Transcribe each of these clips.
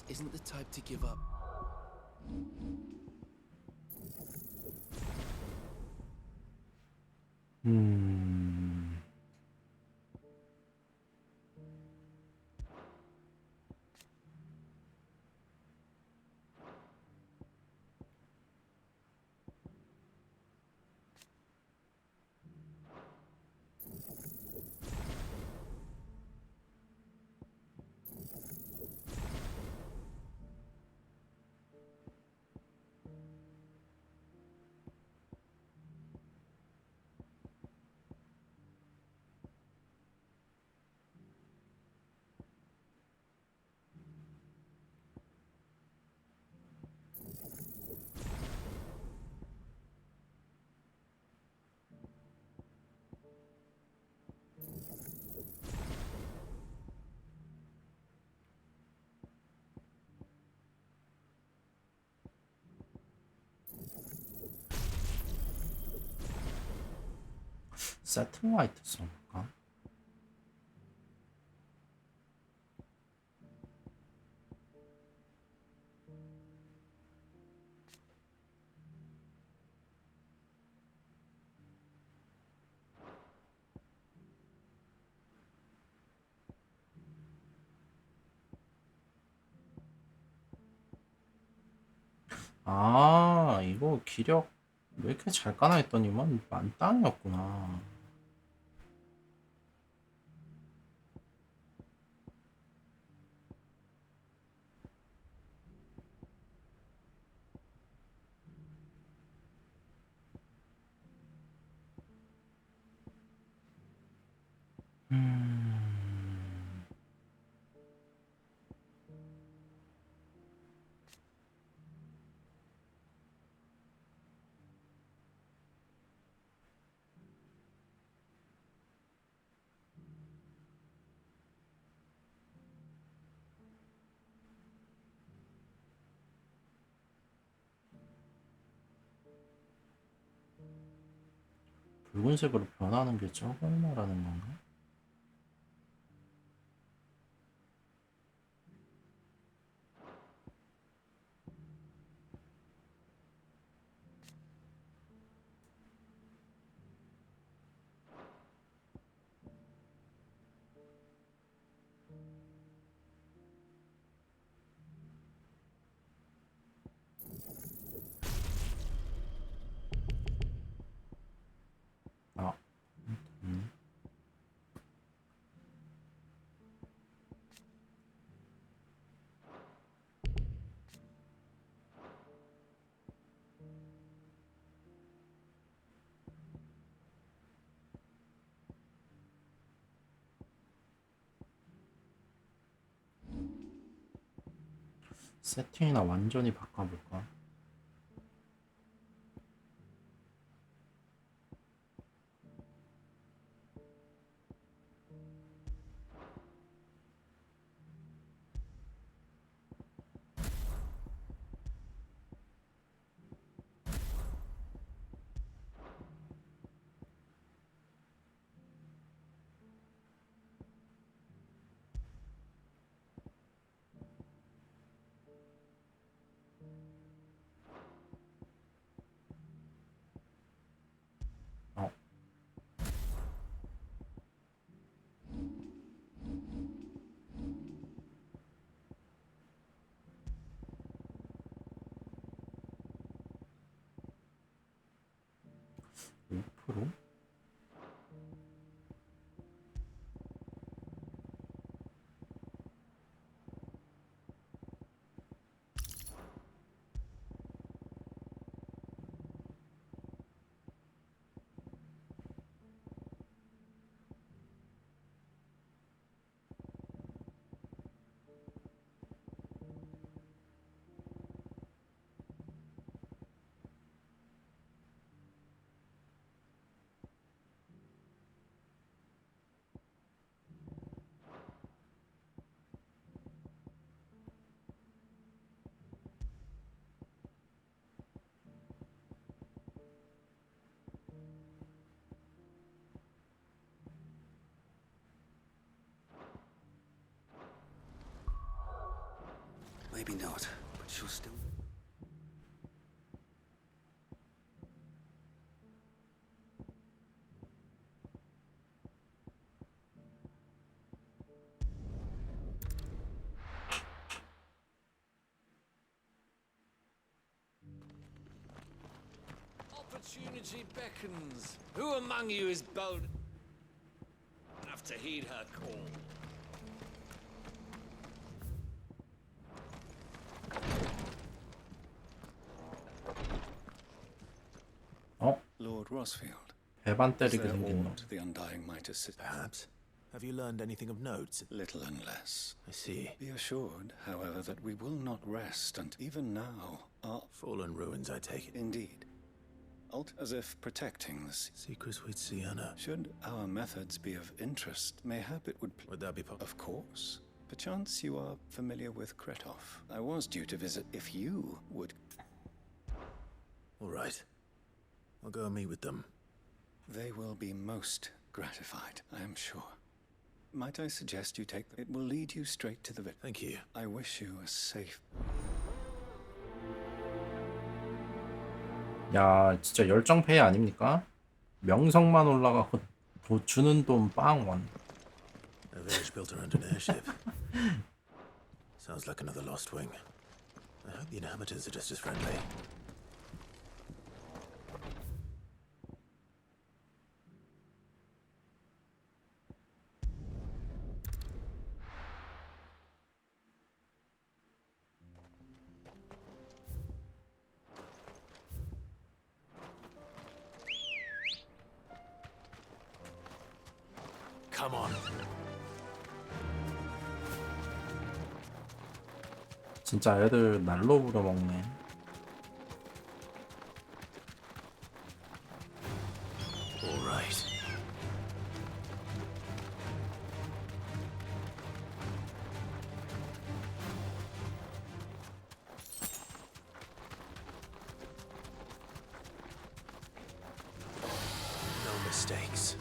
isn't the type to give up. 음. 세트 화이트 써볼까? 아, 이거 기력 왜 이렇게 잘 까나 했더니만 만땅이었구나. 음. 붉은색으로 변하는 게 저걸 말하는 건가? 아, 음. 세팅이나 완전히 바꿔볼까? Maybe not, but she'll still... Opportunity beckons. Who among you is bold enough to heed her call? 어? Lord Rosfield. 배반 Is 때리게 there 생긴 놈. aught the Undying might assist? Perhaps. Have you learned anything of note? Little and less. I see. Be assured, however, that we will not rest, and even now, are Fallen ruins, I take it. indeed. As if protecting the sea. Secrets we'd see, Anna. Should our methods be of interest, mayhap it would... Would that be possible? Of course. Perchance you are familiar with Kretov. I was due to visit if you would... All right. I'll go and meet with them. They will be most gratified, I am sure. Might I suggest you take... It will lead you straight to the village. Thank you. I wish you a safe... 야, 진짜 열정페이 아닙니까? 명성만 올라가고 주는 돈 빵원. A village built around an airship. Sounds like another lost wing. I hope the inhabitants are just as friendly. Come on. 진짜 애들 날로 부려먹네. All right. No mistakes.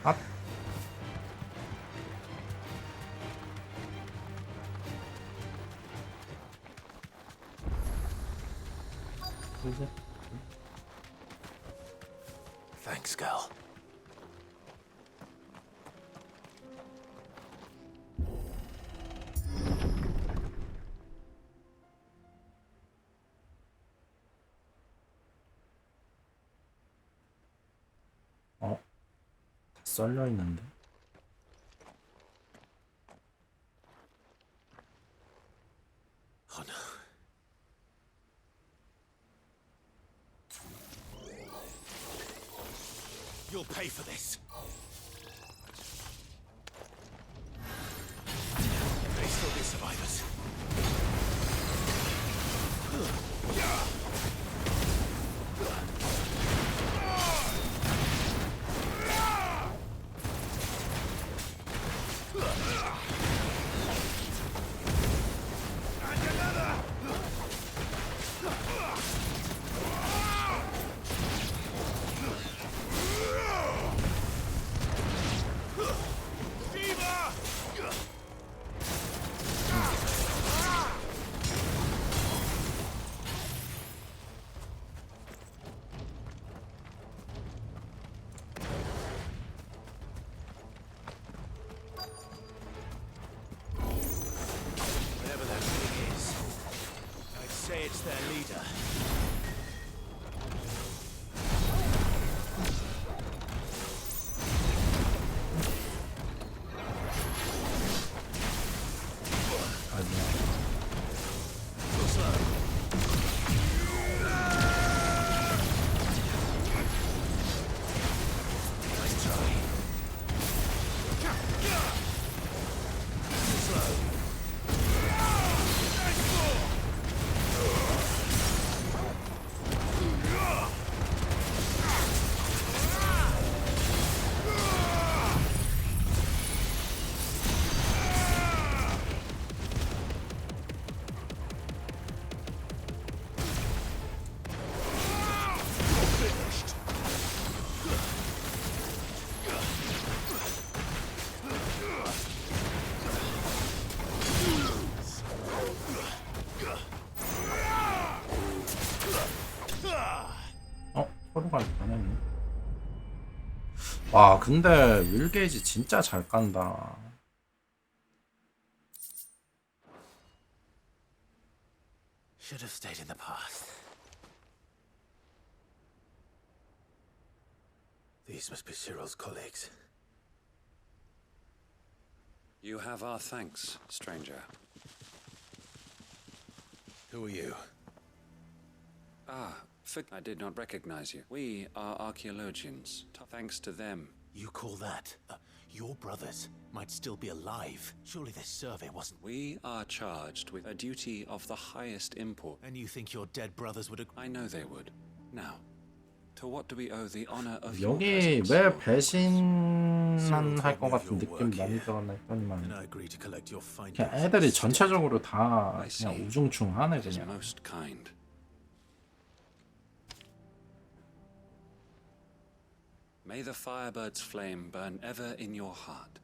아, 이제 Thanks, gal. 다 썰려 있는데. Oh no. You'll pay for this. May still be survivors. Whatever that thing is, I'd say it's their leader. 아니야. Go slow. 차로 갈 뻔했네. 와 근데 윌 게이지 진짜 잘 깐다. Should have stayed in the past. These must be Cyril's colleagues. You have our thanks, stranger. Who are you? I did not recognize you. We are archaeologians. Thanks to them. You call that? Your brothers might still be alive. Surely this survey wasn't. We are charged with a duty of the highest import. And you think your dead brothers would agree? I know they would. Now, to what do we owe the honor of your 여기 presence? 왜 배신만 할 것 같은 느낌 많이 들었나 And 했더니만 I agree to collect your 그냥 findings. 애들이 전체적으로 다 I see. 그냥 우중충하네 That is 그냥. most kind. May the Firebird's flame burn ever in your heart.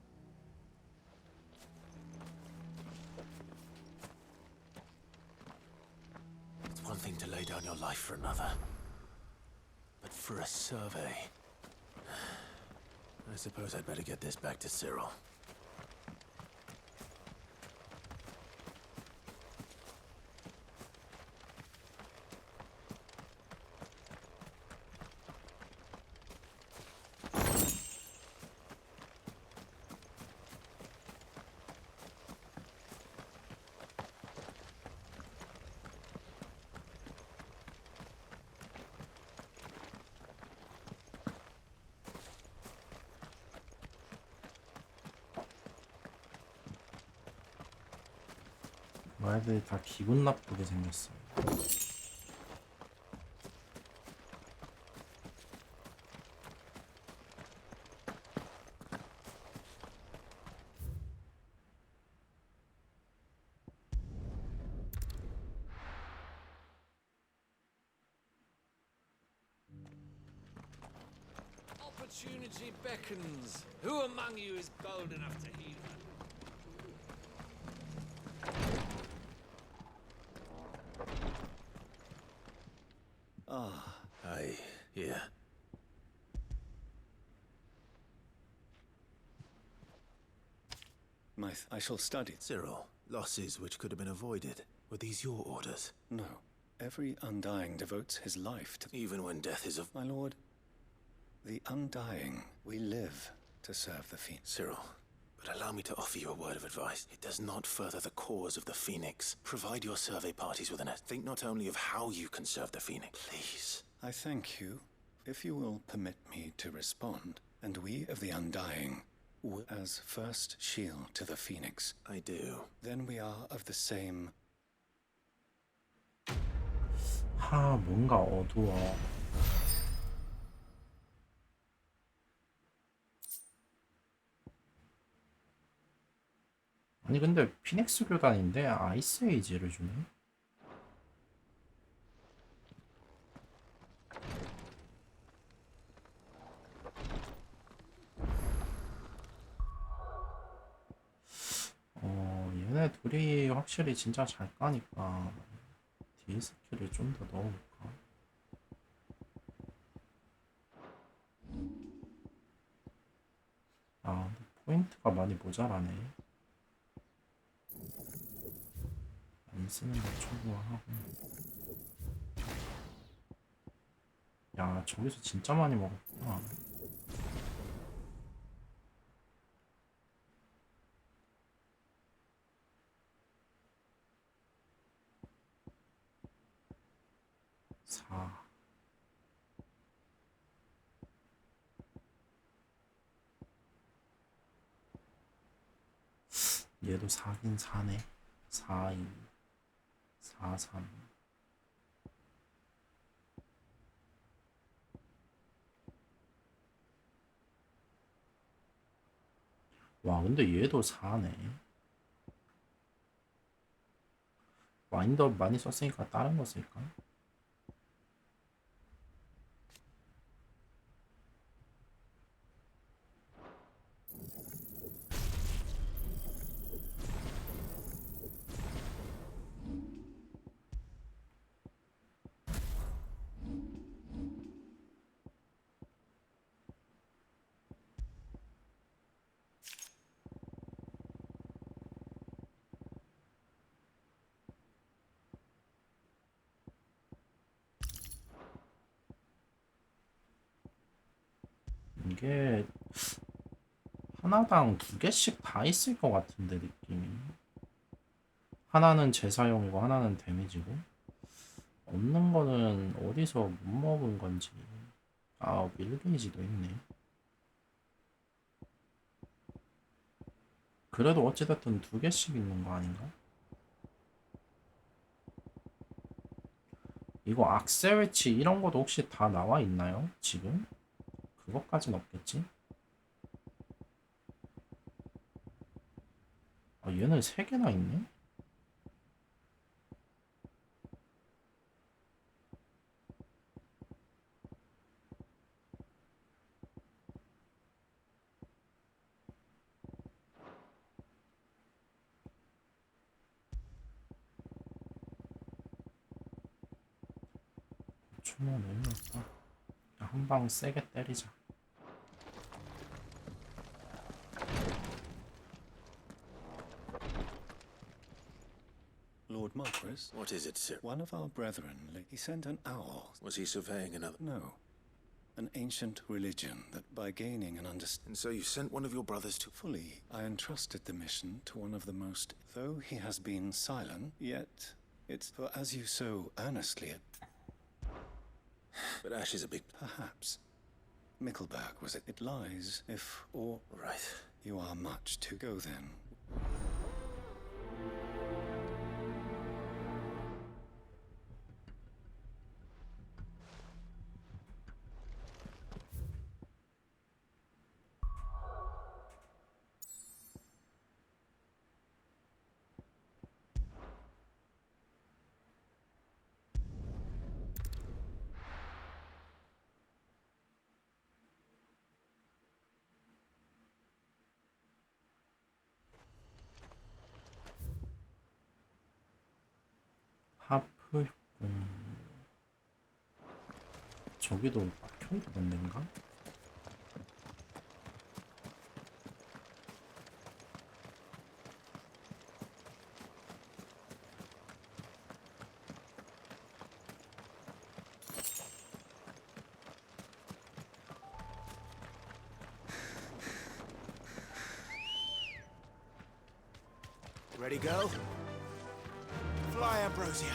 It's one thing to lay down your life for another. But for a survey... I suppose I'd better get this back to Cyril. 애들이 다 기분 나쁘게 생겼어. Opportunity beckons. Who among you is bold enough to heed her? Yeah. I shall study. Cyril, losses which could have been avoided. Were these your orders? No. Every Undying devotes his life to... Even when death is of... My lord, the Undying, we live to serve the Phoenix. Cyril, but allow me to offer you a word of advice. It does not further the cause of the Phoenix. Provide your survey parties with an estimate. Think not only of how you can serve the Phoenix. Please. I thank you. If you will permit me to respond, and we of the Undying, as first shield to the Phoenix, I do. then we are of the same... 뭔가 어두워. 아니 근데 피닉스 교단인데 아이스 에이지를 주네. 얘네 둘이 확실히 진짜 잘 까니까 뒤에 스킬을 좀 더 넣어볼까? 근데 포인트가 많이 모자라네. 안 쓰는 거 초보하고. 야, 저기서 진짜 많이 먹었구나. 얘도 4긴 4네. 4, 2, 4, 3. 와, 근데 얘도 4네. 와인더 많이 썼으니까 다른 거 쓸까? 이게 하나당 2개씩 다 있을 것 같은데 느낌이. 하나는 재사용이고 하나는 데미지고. 없는 거는 어디서 못 먹은 건지. 아, 밀게이지도 있네. 그래도 어찌됐든 2개씩 있는 거 아닌가? 이거 악셀 위치 이런 것도 혹시 다 나와 있나요? 지금? 그것까진 없겠지? 아, 얘는 3개나 있네? 주면 의미없다. 한 방 세게 때리자. Lord Marquis, What is it, sir? one of our brethren, he sent an owl. Was he surveying another? No. An ancient religion that by gaining an understanding And so you sent one of your brothers to... fully, I entrusted the mission to one of the most... Though he has been silent, yet it's... For as you so earnestly... But Ash is a big... Perhaps. Mickleburg was it? It lies, if... or... Right. You are much to go then. 하프 협공. 저기도 막혀있던 데인가? Ready, go? Fly, Ambrosia.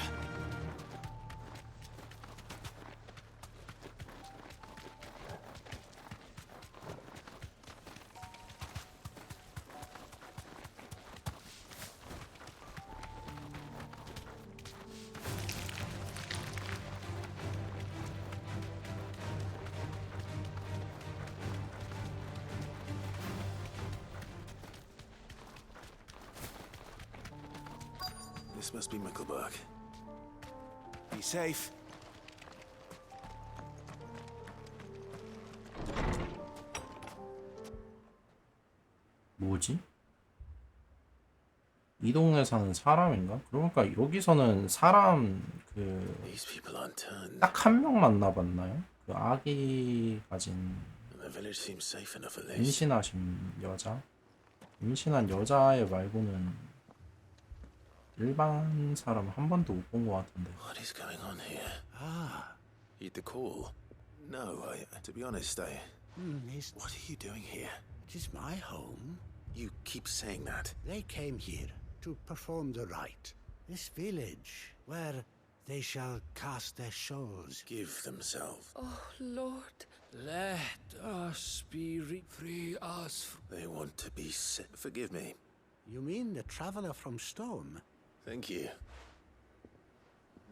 This must be Mickleburg. Be safe. 뭐지? 이 동네 사는 사람인가? 그러니까 여기서는 사람 These people aren't turned. 딱 한 명 만나봤나요? 그 아기 가진 And the village seems safe enough at least. 임신하신 여자? 임신한 여자애 말고는 일반 사람 한 번도 못 본 것 같은데. What is going on here? Ah, heed the call. No, to be honest, what are you doing here? It is my home. You keep saying that. They came here to perform the rite. This village, where they shall cast their souls. Give themselves. Oh, Lord, let us be free us. They want to be set. Forgive me. You mean the traveler from Stone? Thank you.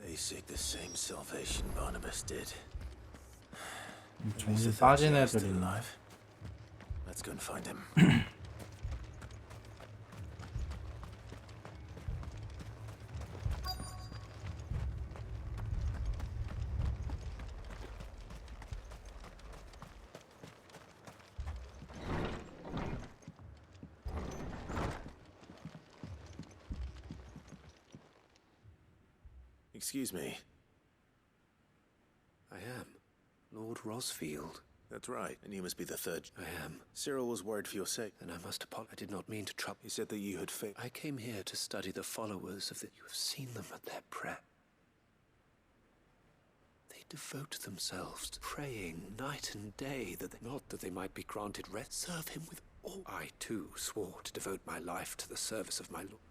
They seek the same salvation Barnabas did. 정신 빠진 They're still 애들이 alive. Let's go and find him. Excuse me. I am. Lord Rosfield. That's right. And you must be the third. I am. Cyril was worried for your sake. And I must apologize. I did not mean to trouble. He said that you had failed. I came here to study the followers of the... You have seen them at their prayer. They devote themselves, praying night and day not that they might be granted rest. Serve him with all. I too swore to devote my life to the service of my Lord.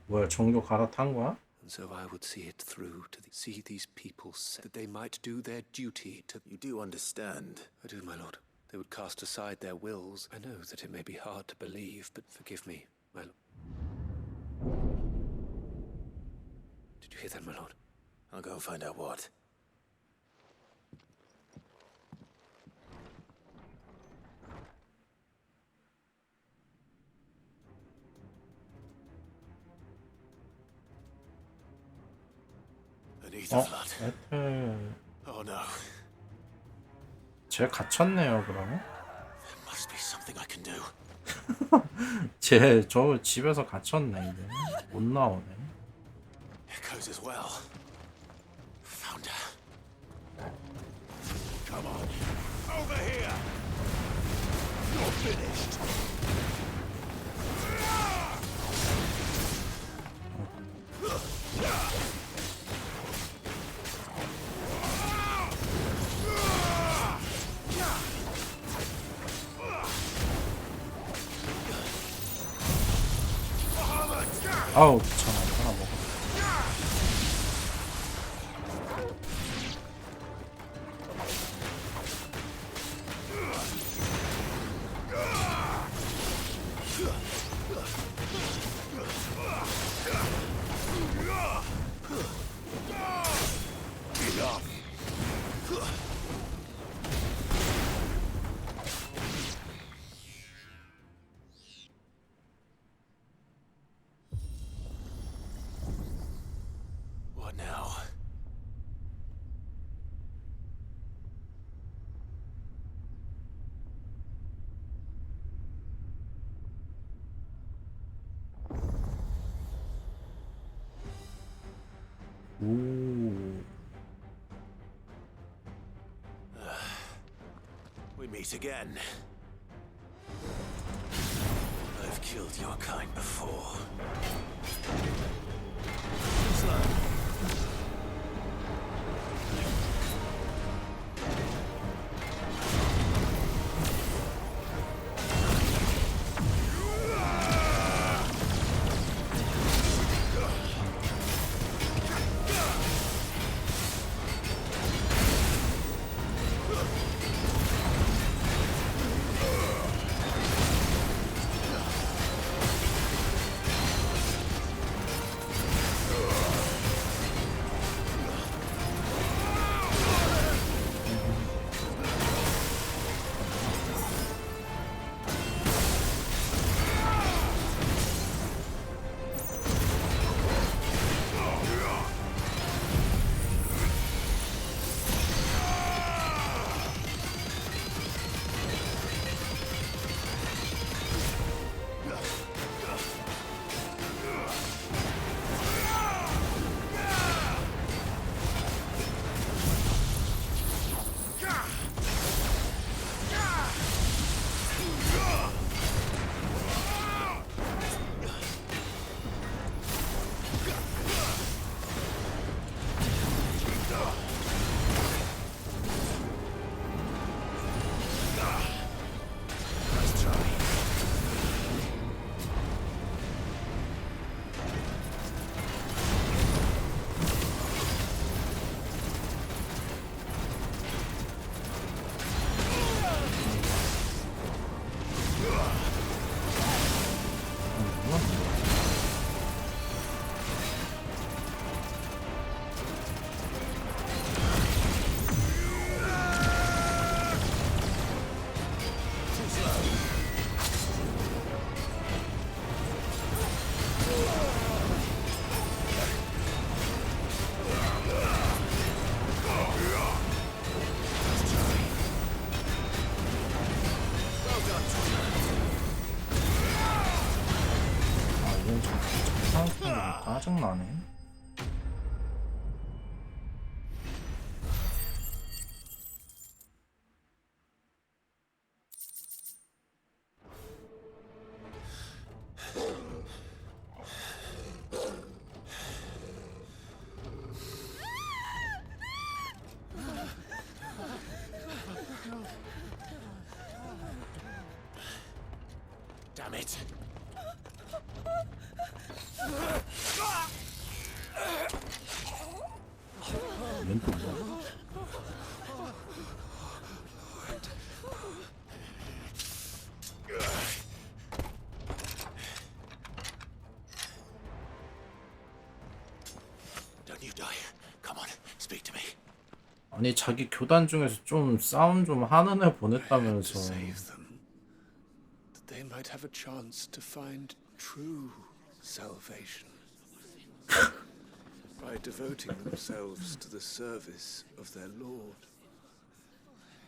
뭐야, 종교 갈아탄 거야? And so I would see it through see these people that they might do their duty to. You do understand? I do, my lord. They would cast aside their wills. I know that it may be hard to believe, but forgive me, my lord. Did you hear that, my lord? I'll go and find out what. Beneath the flood. 에텔 Oh no. 쟤 갇혔네요. 그러면 There must be something I can do. 쟤 저 집에서 갇혔네. 이제 못 나오네. Echoes as well. Found her. Come on. Over here. You're finished. 아우 귀찮아. 하나 먹어. What now? 오. We meet again. I've killed your kind before. 짜증나네. it. 얘는 또 뭐야? Don't you die. Come on, speak to me. 아니 자기 교단 중에서 좀 싸움 좀 하는 애 To 보냈다면서. save them, that they might have a chance to find true salvation by devoting themselves to the service of their Lord,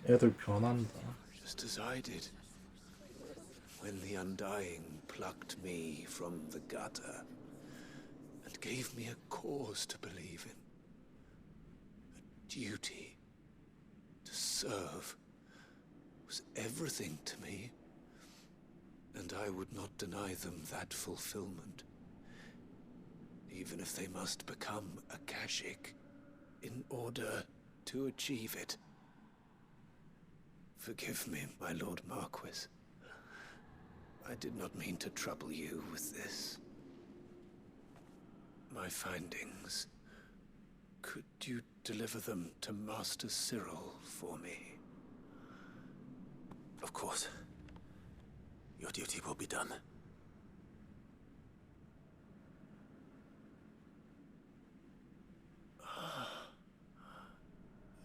애들 변한다. just as I did when the Undying plucked me from the gutter and gave me a cause to believe in, a duty to serve was everything to me, and I would not deny them that fulfillment, even if they must become a Kashik in order to achieve it. Forgive me, my Lord Marquis. I did not mean to trouble you with this. My findings. Could you deliver them to Master Cyril for me? Of course. Your duty will be done.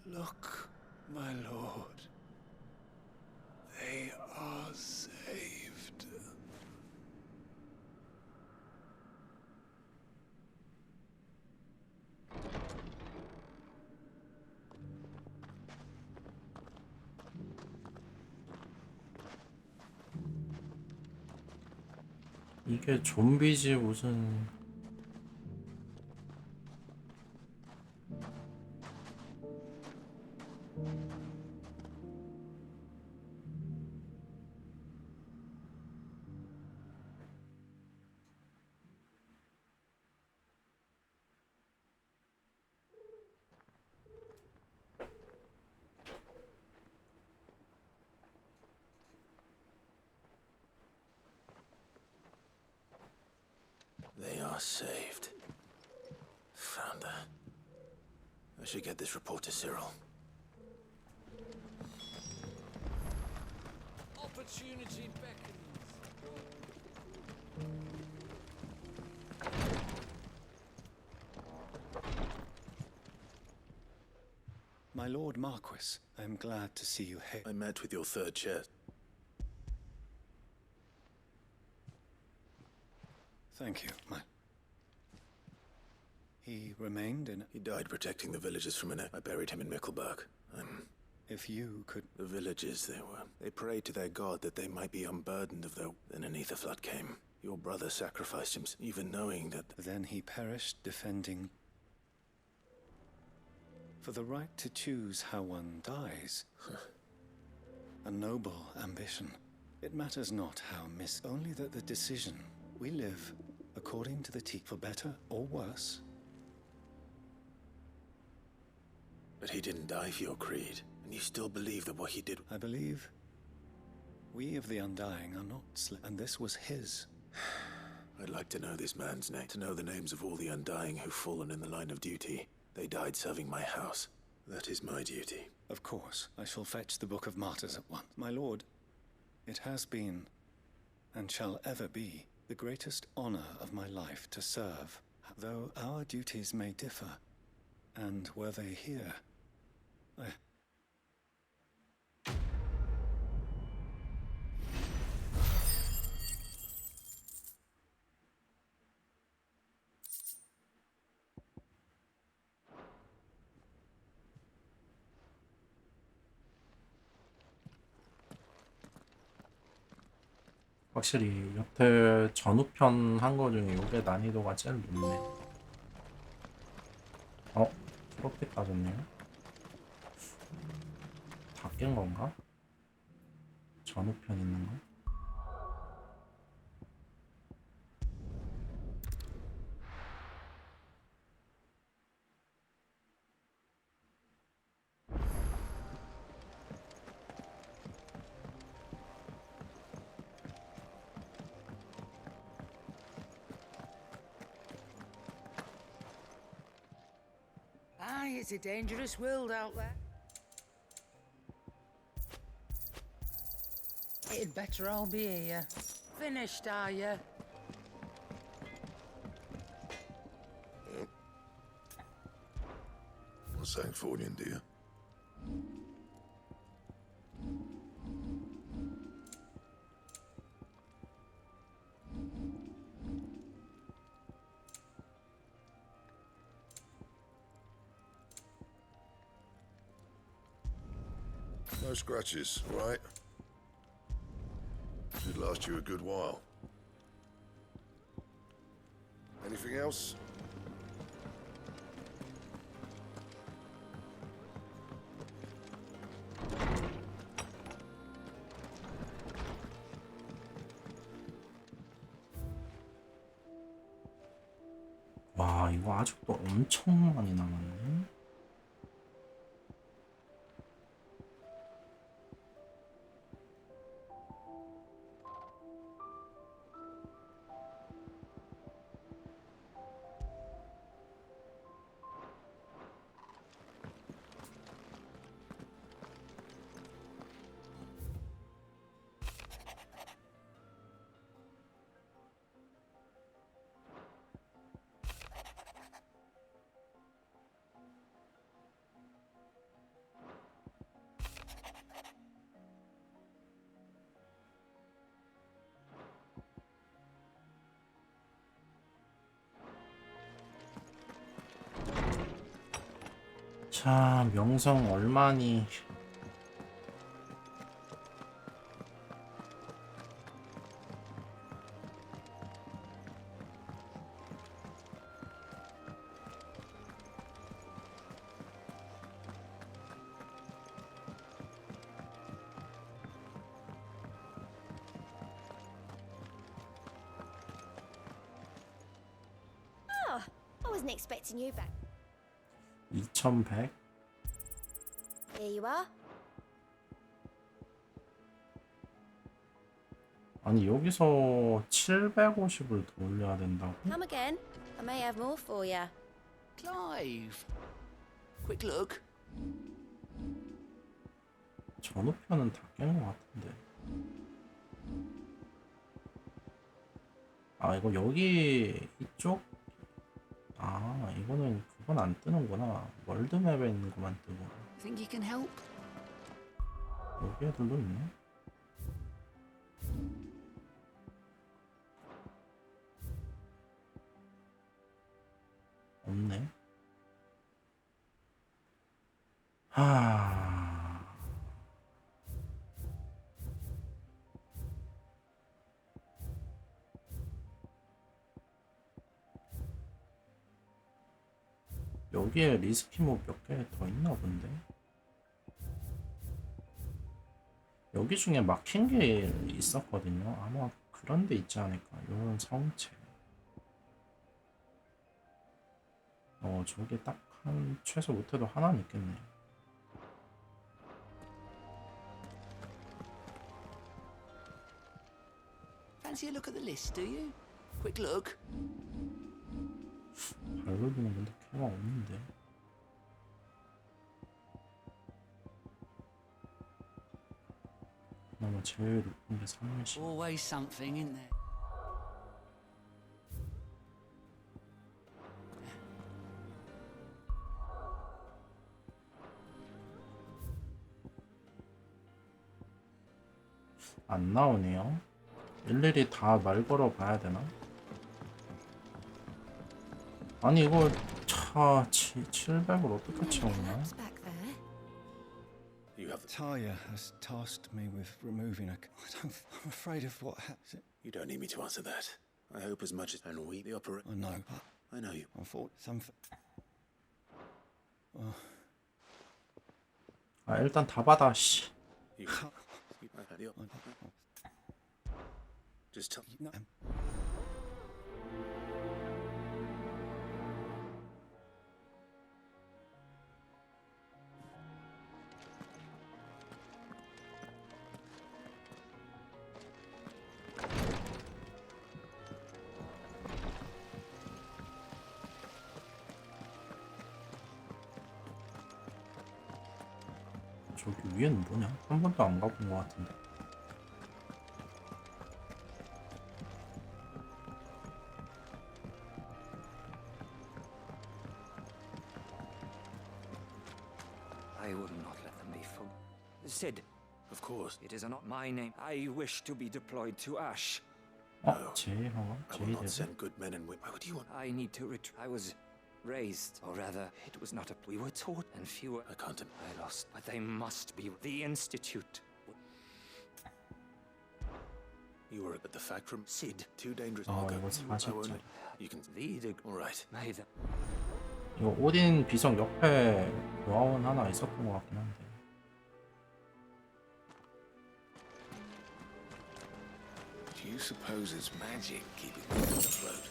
Look, my lord. They are saved. 이게 좀비지 무슨. They are saved. Founder. I should get this report to Cyril. Opportunity beckons. My Lord Marquis, I am glad to see you here. I met with your third chair. Thank you, my... He remained in... He died protecting the villagers from an... I buried him in Mickelberg. If you could... The villagers, they prayed to their god that they might be unburdened of their... Then an ether flood came. Your brother sacrificed himself, even knowing that... Then he perished defending... For the right to choose how one dies. A noble ambition. It matters not how only that the decision... We live according to the for better or worse. But he didn't die for your creed, and you still believe that what he did... I believe we of the Undying are not and this was his. I'd like to know this man's name, to know the names of all the Undying who've fallen in the line of duty. They died serving my house. That is my duty. Of course, I shall fetch the Book of Martyrs at once. My lord, it has been, and shall ever be, the greatest honor of my life to serve, though our duties may differ, and were they here, 확실히 여태 전후편 한 거 중에 요게 난이도가 제일 높네. 트로피 따졌네요. 바뀐 건가? 전후편 있는 거? Aye, it's a dangerous world out there. It'd better all be here. Finished, are you? Sancfordian, dear. No scratches, right? Should last you a good while. Anything else? 와, 이거 아직도 엄청 많이 남았네. 자, 명성 얼마니? I wasn't expecting you back. 2100? Here you are. 아니, 여기서 750을 더 올려야 된다고? Come again. I may have more for you. Clive. Quick look. 전우편은 다 깬 것 같은데. 아, 이거 여기 이쪽? 아, 이거는 그건 안 뜨는구나. 월드맵에 있는 것만 뜨고. Think you can help? 여기 애들도 있네. 없네. 여기에 리스키모 몇 개 더 있나 본데. 여기 중에 막힌 게 있었거든요. 아마 그런 데 있지 않을까. 요런 성체. 저게 딱 한 최소 못해도 하나는 있겠네. Fancy a look at the list, do you? Quick look. 발로기는 근데 걔가 없는데. 그나마 제일 높은 게 30. Always something, isn't there? 안 나오네요. 일일이 다 말 걸어 봐야 되나? 아니 이거 차 700을 어떻게 채우냐? Perhaps back there. You have. Talia has tasked me with removing a. I'm afraid of what happens. You don't need me to answer that. I hope as much as. And we, the opera. I know. I know you. I thought some. 아 일단 다 받아 씨. You. The opera. Just tell. No. 저기 위에는 뭐냐? 한 번도 안 가본 것 같은데. I will not let them be fooled. Sid, Of course. it is not my name. I wish to be deployed to Ash. 제이가 I will not send good men and women. Why would you want? I need to I was raised, or rather, it was not a. We were taught, and fewer. I can't. I lost, but they must be. The Institute. You were at the factory. Sid. Too dangerous. 어, I'll go. 이거 I 40점. won't. You can Lead a. All right. May the. 이거 오딘 비석 옆에 노하원 하나 있었던 것 같긴 한데. Do you suppose it's magic keeping them afloat?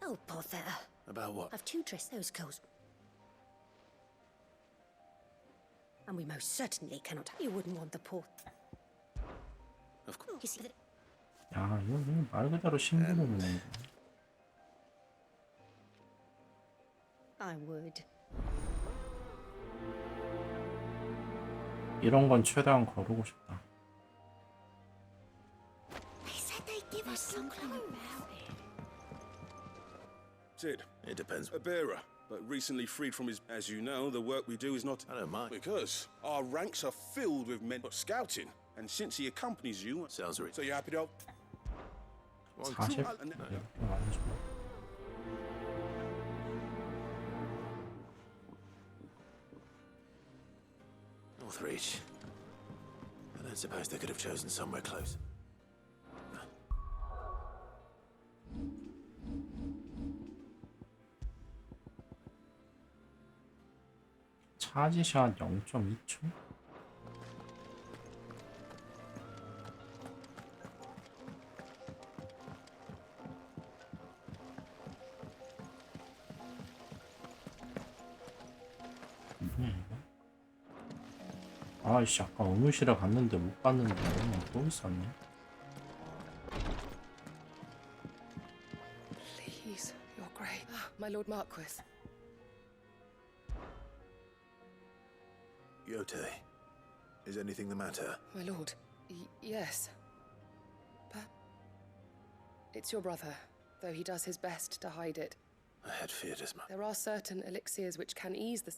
Oh, bother. About what? I've two dressed those coals. And we most certainly cannot. You wouldn't want the poor. Of course. You see that. 야, 이거 그냥 말 그대로 신부름이네. I would. 이런 건 최대한 거르고 싶다. They said they'd give us something about it. Sid, It depends. a bearer, but recently freed from his. As you know, the work we do is not. I don't mind. Because our ranks are filled with men scouting, and since he accompanies you, Sounds right. so you happy to. 40? 이렇게 많이 주나? Northreach. I don't suppose they could have chosen somewhere close. 차지샷 0.2초? 뭐냐 이거? 아이씨 아까 의무실에 갔는데 못 봤는데 또 있었네. Please, you're great. My Lord Marquis. Yote, is anything the matter? My lord. Yes. But it's your brother, though he does his best to hide it. I had feared as much. There are certain elixirs which can ease the...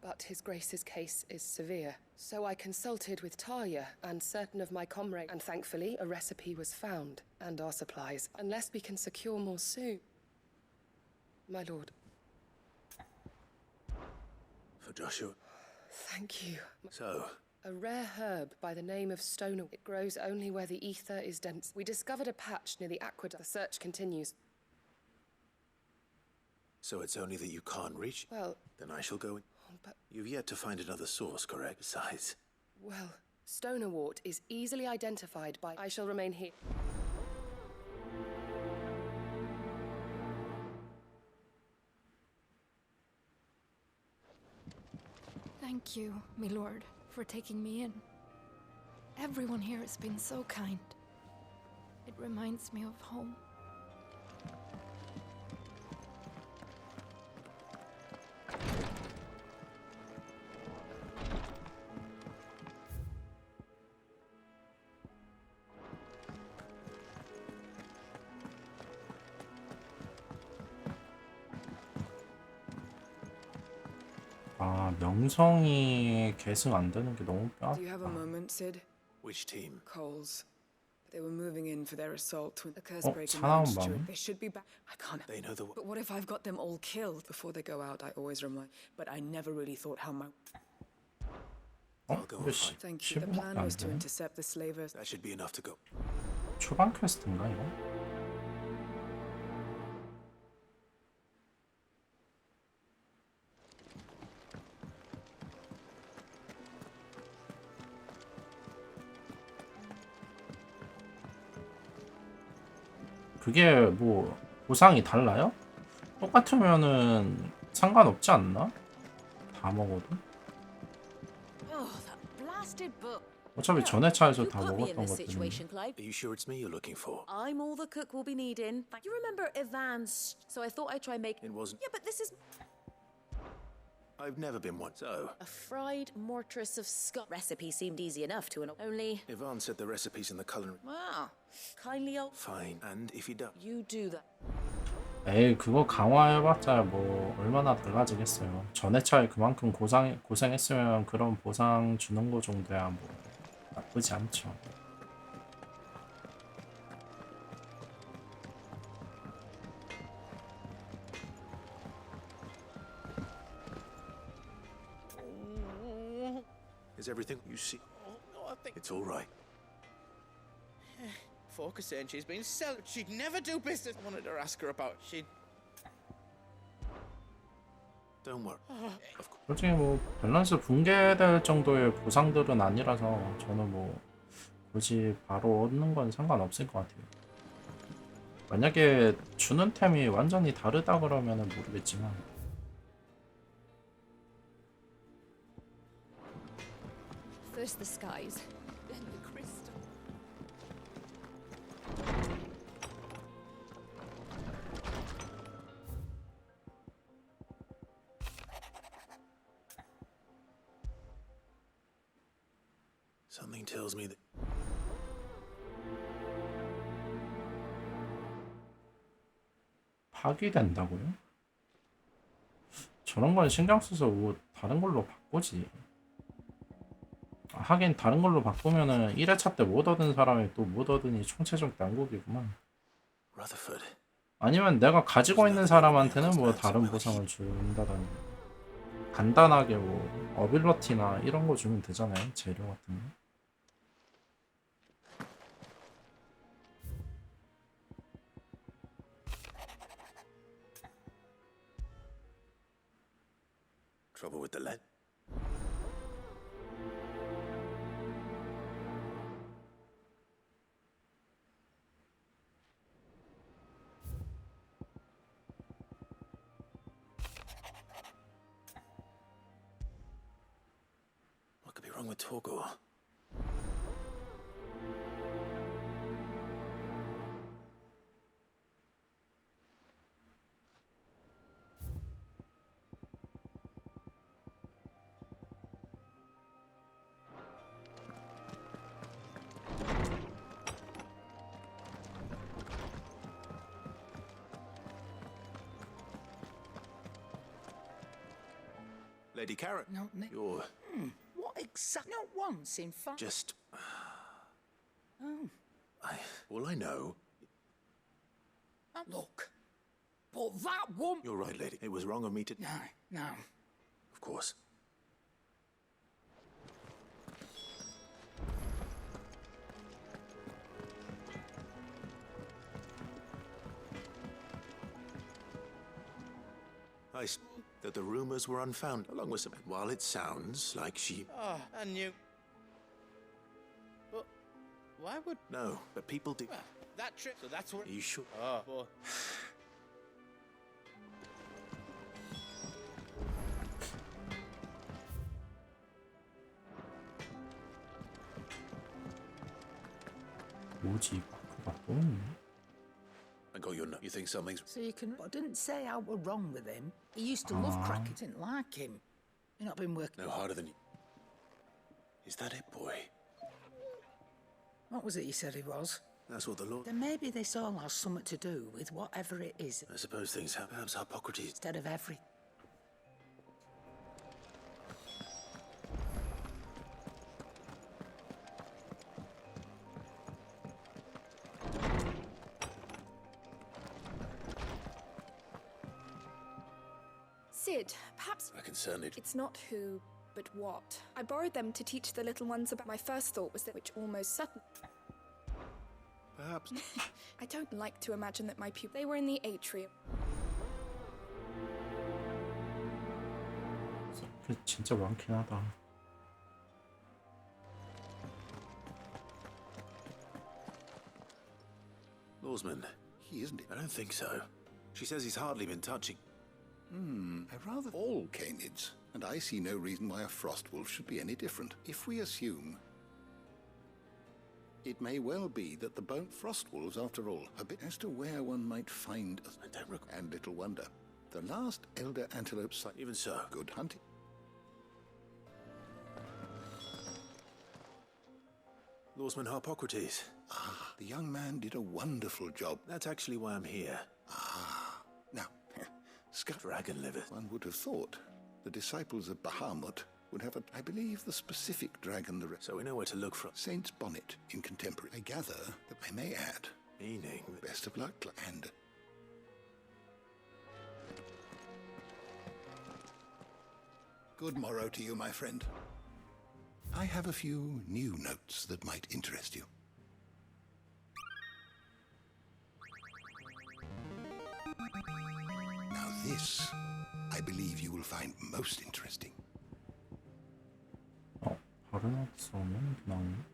But His Grace's case is severe. So I consulted with Talia and certain of my comrades, and thankfully a recipe was found, and our supplies. Unless we can secure more soon. My lord. for Joshua. Thank you. So, A rare herb by the name of stoner. It grows only where the ether is dense. We discovered a patch near the aqueduct. The search continues. so it's only that you can't reach? Well, Then I shall go in. but, You've yet to find another source, correct? Besides, well, stonerwort is easily identified by... I shall remain here. Thank you, my lord, for taking me in. Everyone here has been so kind. It reminds me of home. 아, 명성이 계승 안 되는 게 너무 Do you have a 뼈아프다. moment, Sid? which team? Coles. They were moving in for their assault when the curse Oh, breaker 사나운 managed to 밤은? it. They should be back. I can't. They know the But what if I've got them all killed before they go out? I always remind. But I never really thought how my. 어? 이거 Thank you. The 15밖에 plan 안 was to 되네? intercept the slavers. That should be enough to go. 초반 퀘스트인가 이거? 그게 뭐 보상이 달라요? 똑같으면은 상관없지 않나? 다 먹어도? Oh, that blasted book. 어차피 전에 차에서 You 다 put me in 먹었던 this 것들은. situation, Clive. Are you sure it's me you're looking for? I'm all the cook will be needing. You remember Ivan's? So I thought I'd try make. It wasn't. Yeah, but this is I've never been one. So, a fried mortress of Scott. Recipe seemed easy enough to an only. Ivan said the recipe's in the culinary. Wow, kindly old. Fine. And if he does, You do that. 에이 그거 강화해봤자 뭐 얼마나 달라지겠어요. 전에 차에 그만큼 고생했으면 그런 보상 주는 거 정도야 뭐 나쁘지 않죠. is everything you see? I think It's all right. Focus saying she's been selling. She'd never do business. I wanted to ask her about. She'd. Don't worry. 솔직히 뭐 밸런스 붕괴될 정도의 보상들은 아니라서 저는 뭐 굳이 바로 얻는 건 상관없을 것 같아요. 만약에 주는 템이 완전히 다르다 그러면은 모르겠지만 First the skies, then the crystal. Something tells me that. 파기된다고요? 저런 건 신경 써서 뭐 다른 걸로 바꾸지. 하긴 다른 걸로 바꾸면은 1회차 때 못 얻은 사람이 또 못 얻으니 총체적 난국이구만. Rutherford. 아니면 내가 가지고 있는 사람한테는 뭐 다른 보상을 준다든지 간단하게 뭐 어빌러티나 이런 거 주면 되잖아요. 재료 같은 거. Trouble with the lead? What could be wrong with Torgor? Lady Carrot, Not me. you're What exactly? Not once, in fact. just. Oh, All I know. look. But that woman. You're right, lady. It was wrong of me to. No. Of course. That the rumors were unfounded, along with some. While it sounds like she. Oh, I knew. But why would? No, but people do. Well, that trip. So that's what. Are you sure? Oh, boy. 뭐지 마크가 또 있네. I got your note. You think something's. So you can. I didn't say I were wrong with him. He used to love Cracker. Didn't like him. You've not been working. No harder than you. Is that it, boy? What was it you said he was? That's what the Lord. Then maybe this all has something to do with whatever it is, I suppose things have. Perhaps Hippocrates. instead of every. Sid, perhaps I can certainly. it's not who, but what. I borrowed them to teach the little ones about. My first thought was that which almost certainly. Perhaps. I don't like to imagine that my pupils. They were in the atrium. 그 진짜 많긴 하다. Lawsman. He isn't. I don't think so. She says he's hardly been touching. I rather all canids, and I see no reason why a frostwolf should be any different. If we assume... It may well be that the bone frostwolves, after all, a bit as to where one might find and little wonder. The last elder antelope site. Even so. Good hunting. Lawsman Harpocrates. Ah, the young man did a wonderful job. That's actually why I'm here. Ah, now, Dragon liver. One would have thought the disciples of Bahamut would have I believe, the specific dragon so we know where to look for. Saint's Bonnet in contemporary. I gather that I may add. Meaning? Best of luck, and... Good morrow to you, my friend. I have a few new notes that might interest you. Now this, I believe you will find most interesting. 바르나스는 그냥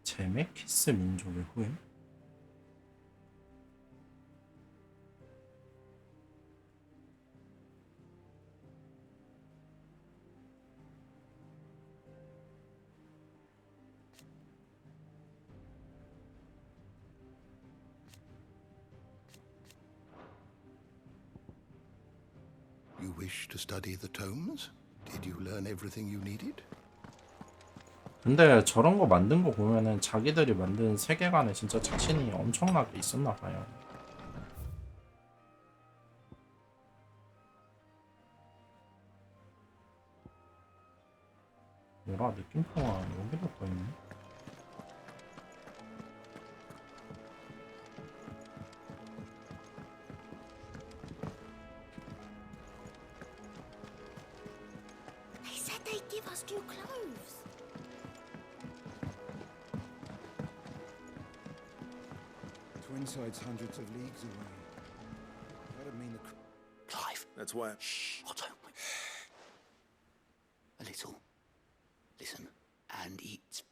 제메키스 민족의 후예? You wish to study the tomes? Did you learn everything you needed? 근데 저런 거 만든 거 보면은 자기들이 만든 세계관에 진짜 자신이 엄청나게 있었나 봐요. 뭐라 느낌표가 여기도 떠있네. They give us new clothes. Twinside's hundreds of leagues away. That'd mean the... Clive. That's why... Shh. What don't we... A little. Listen. And eat.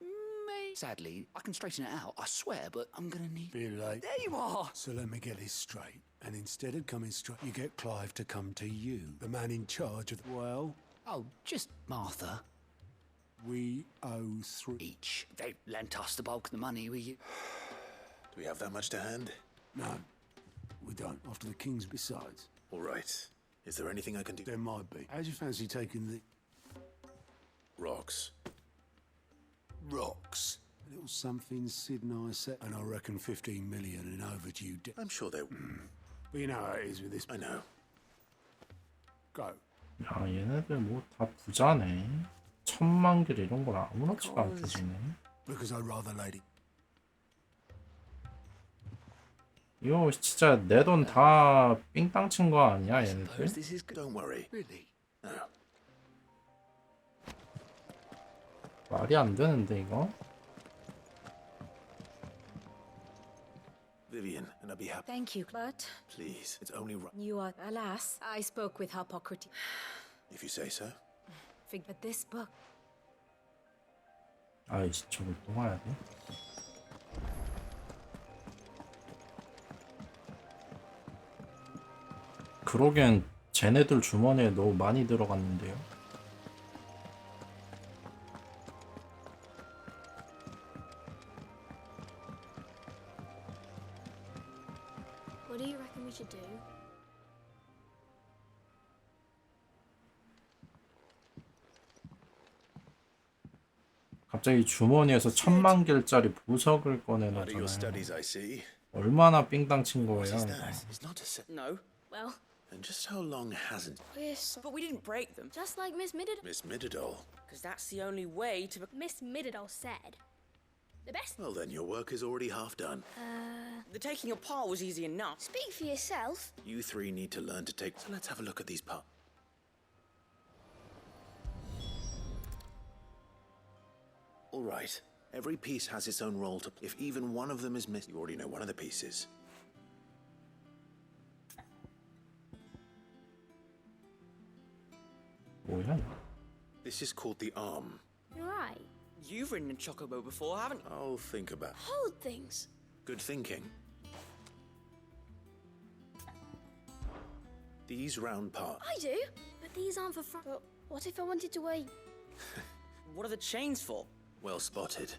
Me. Sadly, I can straighten it out, I swear, but I'm gonna need... Be late. There you are! So let me get this straight. And instead of coming straight, you get Clive to come to you. The man in charge of... Well... Oh, just Martha. We owe 3 each. They lent us the bulk of the money. Do we have that much to hand? No, we don't. After the king's besides. All right. Is there anything I can do? There might be. How'd you fancy taking the... Rocks. Rocks? A little something Sid and I set, and I reckon 15 million in overdue debt. I'm sure they... But you know how it is with this... I know. Go. 야, 얘네들 뭐 다 부자네. 1000만 길 이런 걸 아무렇지도 않게 주네. Because I rather lady. 이거 진짜 내 돈 다 삥땅 친 거 아니야, 얘네들? Don't worry. Really? No. 말이 안 되는데 이거? Vivian, and I'll be happy. Thank you, but... Please, it's only right. You are... Alas, I spoke with Harpocrates. If you say so. But this book... 아이씨, 저걸 또 와야 돼? 그러기엔 쟤네들 주머니에 너무 많이 들어갔는데요? What do you reckon we should do? 갑자기 주머니에서 1000만 개짜리 보석을 꺼내놓잖아요. 얼마나 삥땅 친 거예요? No. Well, And just how long hasn't? Yes, but we didn't break them. just like Miss Midden. Miss Midadol. Because that's the only way to... Miss Midden said. The best. Well, then your work is already half done. The taking apart was easy enough. Speak for yourself. You three need to learn to take... So let's have a look at these parts. All right. Every piece has its own role to play. If even one of them is missed, you already know one of the pieces. 뭐야? This is called the arm. Right. You've ridden a chocobo before, haven't you? I'll think about it. Hold things. Good thinking. These round parts. I do, but these aren't for front. But what if I wanted to weigh? What are the chains for? Well spotted.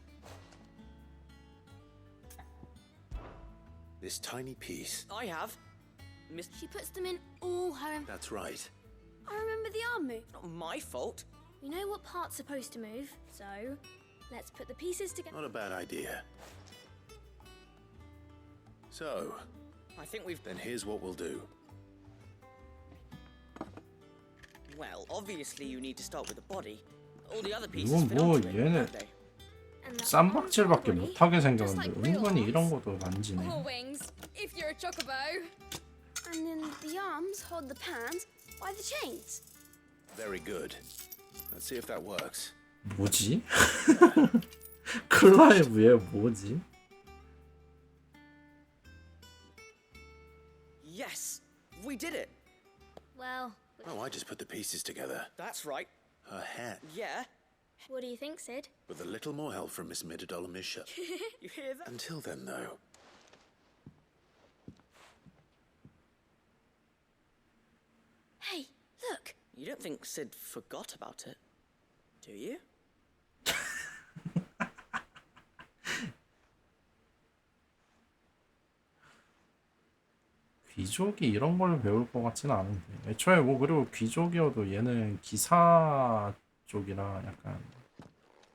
This tiny piece. I have. Miss. She puts them in all her. That's right. I remember the arm move. Not my fault. We know what part's supposed to move, so let's put the pieces together. Not a bad idea. So, I think we've. then here's what we'll do. Well, obviously you need to start with the body. All the other pieces 이건 fit 뭐 onto it, 얘네 don't they? 쌈박질밖에 못하게 생겼는데 은근히 이런 것도 만지네. Or wings, if you're a chocobo. And then the arms hold the pans by the chains. Very good. Let's see if that works. 뭐지? 클라이브에 뭐지? Yes, we did it. Well, Oh, I just put the pieces together. That's right. Her hand. Yeah. what do you think, Sid? With a little more help from Miss Midadol and Miss Shut. You hear that? Until then, though. Hey, look. You don't think Sid forgot about it, do you? 귀족이 이런 걸 배울 것 같지는 않은데 애초에 뭐 그리고 귀족이어도 얘는 기사 쪽이라 약간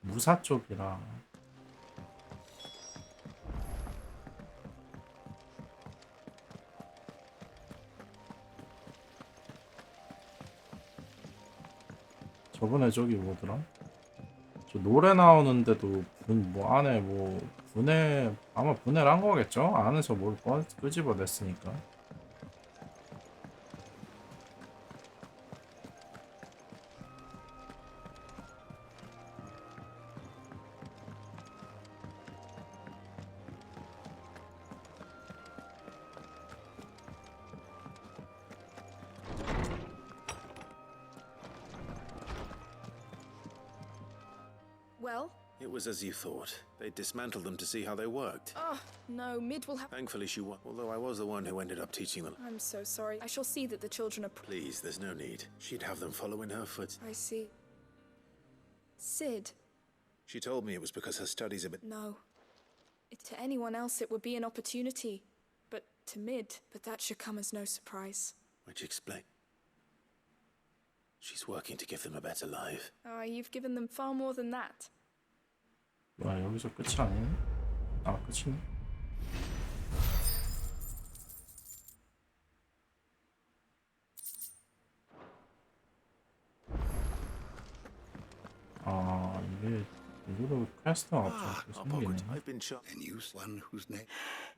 무사 쪽이라 저번에 저기 뭐더라? 저 노래 나오는데도 뭐 안에 뭐 아마 분해를 한 거겠죠? 안에서 뭘 끄집어냈으니까. Well? It was as you thought. They dismantled them to see how they worked. Oh, no, Mid will have. Thankfully, she won. Although I was the one who ended up teaching them. I'm so sorry. I shall see that the children are. Please, there's no need. She'd have them follow in her foot. I see. Sid. She told me it was because her studies have been. No. To anyone else, it would be an opportunity. But to Mid, but that should come as no surprise. Which explain. She's working to give them a better life. You've given them far more than that. 와 여기서 끝이 아니네? 아 끝이네. 아 이게 일부러 퀘스트가 없어서 생기네. I've been shot. And you, one whose name.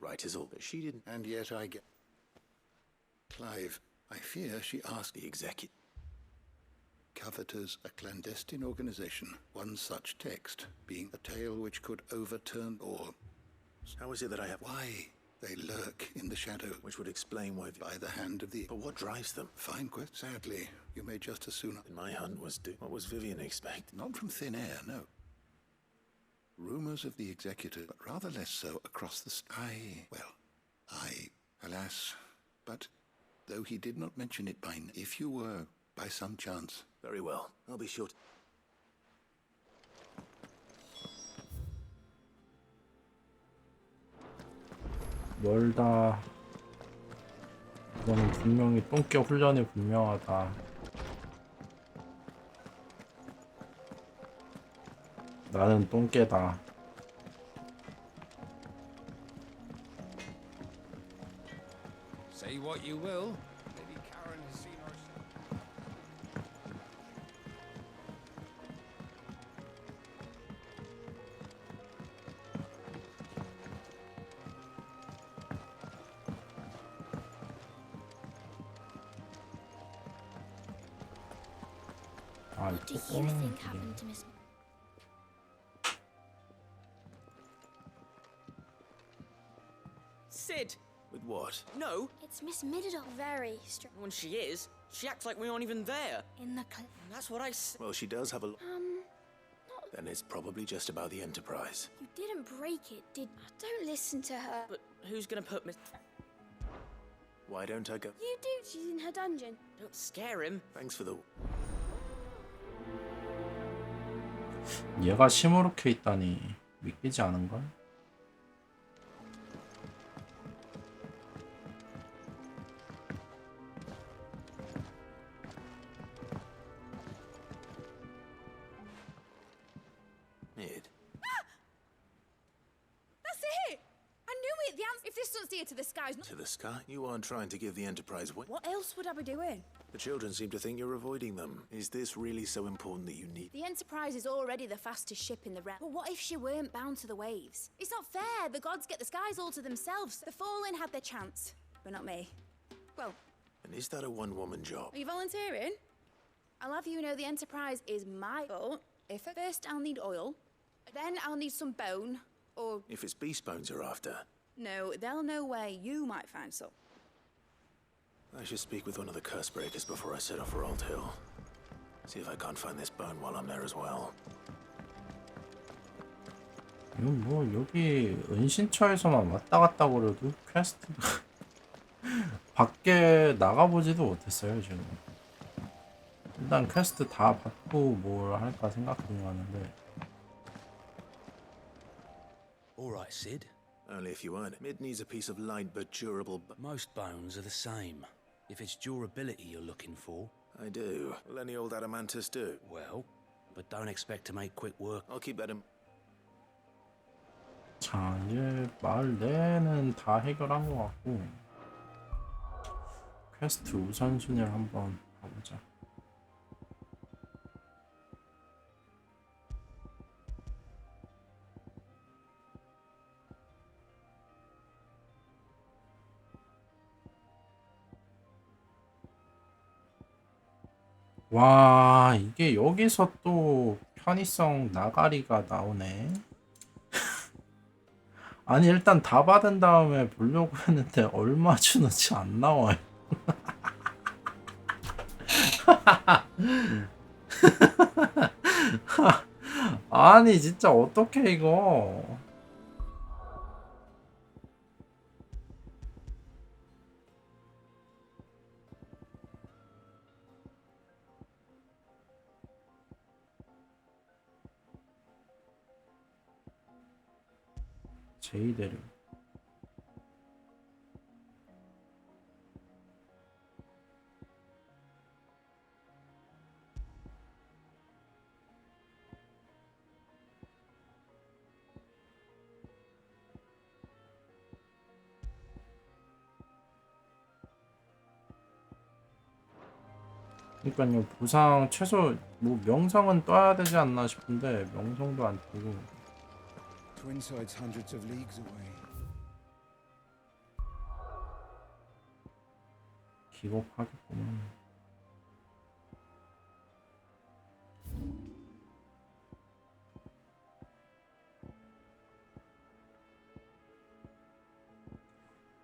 Right is all, but she didn't. And yet I get. Clive, I fear she asked The executive. Coveters, a clandestine organization. One such text being a tale which could overturn or. How is it that I have. Why? They lurk in the shadow. Which would explain why. By the hand of the. But what drives them? Fine quest. Sadly, you may just as soon. In my hunt was due. What was Vivian expect? Not from thin air, no. Rumors of the executor, but rather less so across the alas. But though he did not mention it by if you were, by some chance. Very well. I'll be sure to. 멀다. 이거는 분명히 똥개 훈련이 분명하다. 나는 똥개다. Say what you will. Lady Karen has seen our. 아, What do you 이거 think happened to Miss? Sid! With what? No! It's Miss Midadol. Very strange. When she is, she acts like we aren't even there. In the clip. That's what I said. Well, she does have a. Then it's probably just about the Enterprise. You didn't break it, did? Don't listen to her. But who's gonna put Miss. Why don't I go? You do. She's in her dungeon. Don't scare him. Thanks for the... 얘가 시무룩해 있다니 믿기지 않은걸? Mid. That's it! I knew it! The answer. If this doesn't steer to the skies, To the sky? You aren't trying to give the Enterprise away. what else would I be doing? The children seem to think you're avoiding them. Is this really so important that you need... The Enterprise is already the fastest ship in the realm. But what if she weren't bound to the waves? It's not fair. The gods get the skies all to themselves. The Fallen had their chance, but not me. Well, And is that a one-woman job? are you volunteering? I'll have you know the Enterprise is my boat. If at first I'll need oil, then I'll need some bone, or If it's beast bones you're after, no, they'll know where you might find some. I should speak with one of the curse breakers before I set off for Old Hill. See if I can't find this bone while I'm there as well. 이거 뭐 여기 은신처에서만 왔다 갔다 거려도 퀘스트가 밖에 나가보지도 못했어요 지금. 일단 퀘스트 다 받고 뭘 할까 생각 중이었는데. All right, Sid. Only if you earn it. Mid needs a piece of light but durable... Most bones are the same. If it's durability you're looking for... I do. Will any old Adamantus do? Well, but don't expect to make quick work. I'll keep that in... 자 이제 마을 내는 다 해결한 것 같고 퀘스트 우선순위를 한번 봐보자. 와 이게 여기서 또 편의성 나가리가 나오네. 아니 일단 다 받은 다음에 보려고 했는데 얼마 주는지 안 나와요. 아니 진짜 어떡해 이거. 제이대류 그러니까요 보상 최소 뭐 명성은 떠야 되지 않나 싶은데 명성도 안 뜨고 Twinside's hundreds of leagues away. 기겁하겠구만.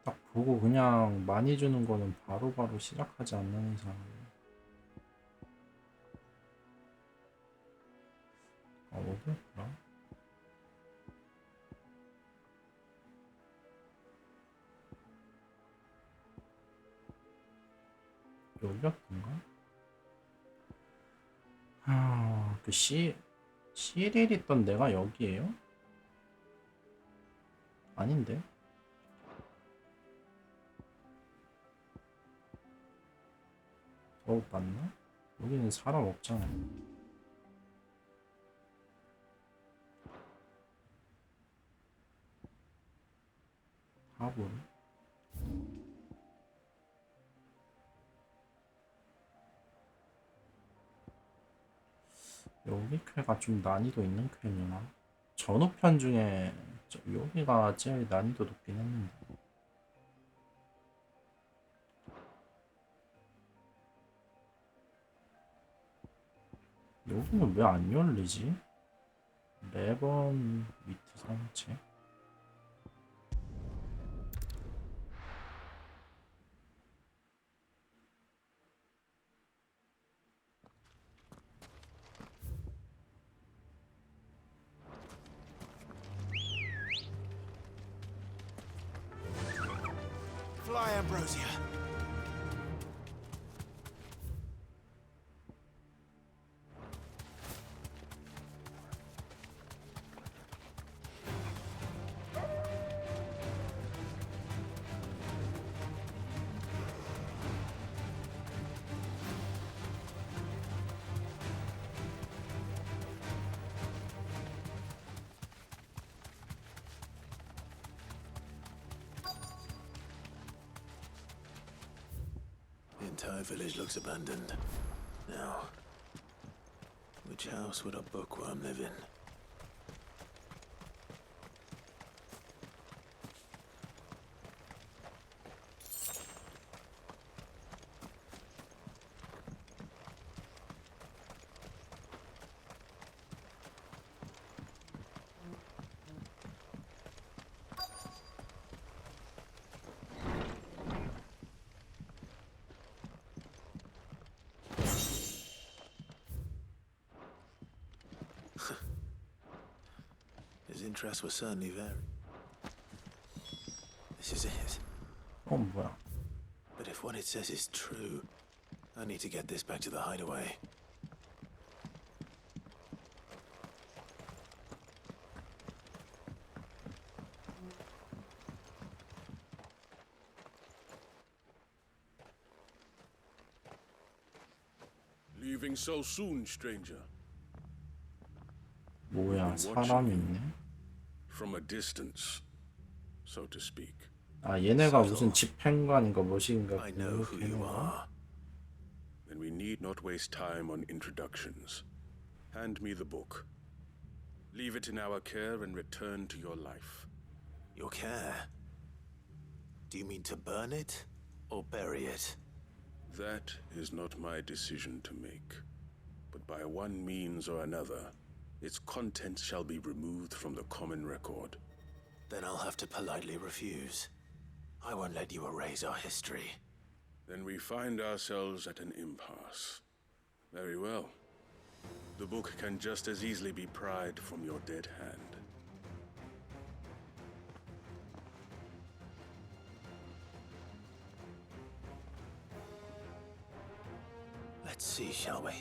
딱 보고 그냥 많이 주는 거는 바로바로 시작하지 않는 이상. 어디였더라? 여기였던가? 그 시릴 있던 데가 여기에요? 아닌데? 맞나? 여기는 사람 없잖아. 하볼. 여기 퀘가 좀 난이도 있는 퀘였나? 전후편 중에 여기가 제일 난이도 높긴 했는데. 여기는 왜 안 열리지? 매번 미트 상체. Fly, Ambrosia. entire village looks abandoned. Now, which house would a bookworm live in? His interests were certainly varied. This is it. 뭐야? But if what it says is true, I need to get this back to the hideaway. Leaving so soon, stranger? 뭐야, Been watching 사람이 you 있네? From a distance, so to speak. 아, 얘네가 무슨 집행관인가 뭐신가? I know who you are. Then we need not waste time on introductions. Hand me the book. Leave it in our care and return to your life. Your care? Do you mean to burn it or bury it? That is not my decision to make. But by one means or another, its contents shall be removed from the common record. Then I'll have to politely refuse. I won't let you erase our history. Then we find ourselves at an impasse. Very well. The book can just as easily be pried from your dead hand. Let's see, shall we?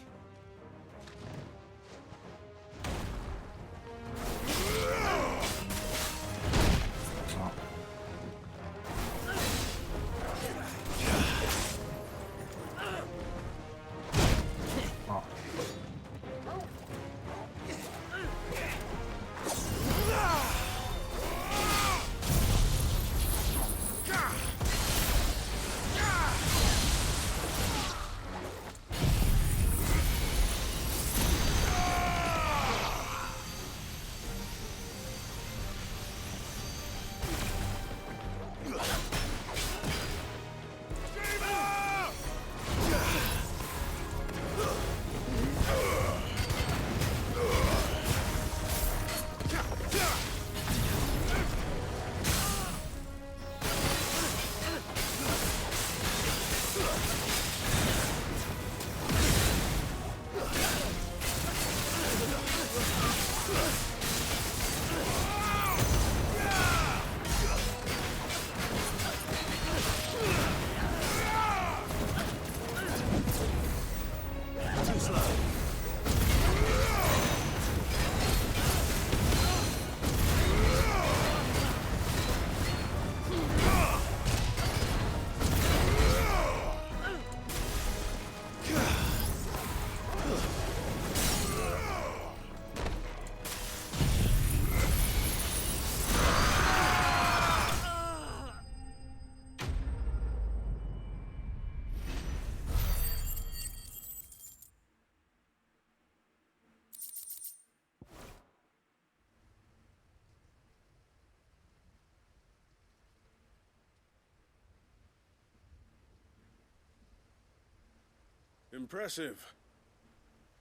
Impressive.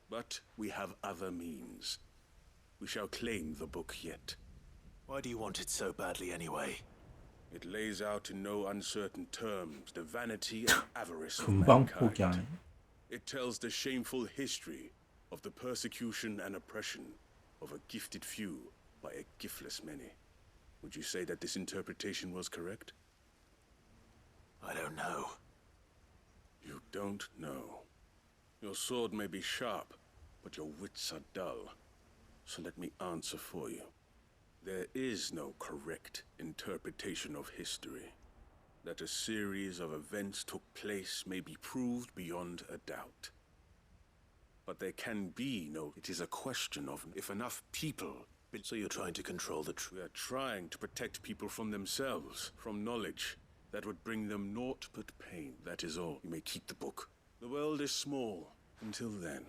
But we have other means. We shall claim the book yet. Why do you want it so badly anyway? It lays out in no uncertain terms the vanity and avarice of 금방 mankind. 포기하네. It tells the shameful history of the persecution and oppression of a gifted few by a giftless many. Would you say that this interpretation was correct? I don't know. You don't know. Your sword may be sharp, but your wits are dull. So let me answer for you. There is no correct interpretation of history. That a series of events took place may be proved beyond a doubt. But there can be no... It is a question of if enough people... So you're trying to control the truth? We are trying to protect people from themselves, from knowledge. That would bring them naught but pain, that is all. You may keep the book. The world is small. Until then.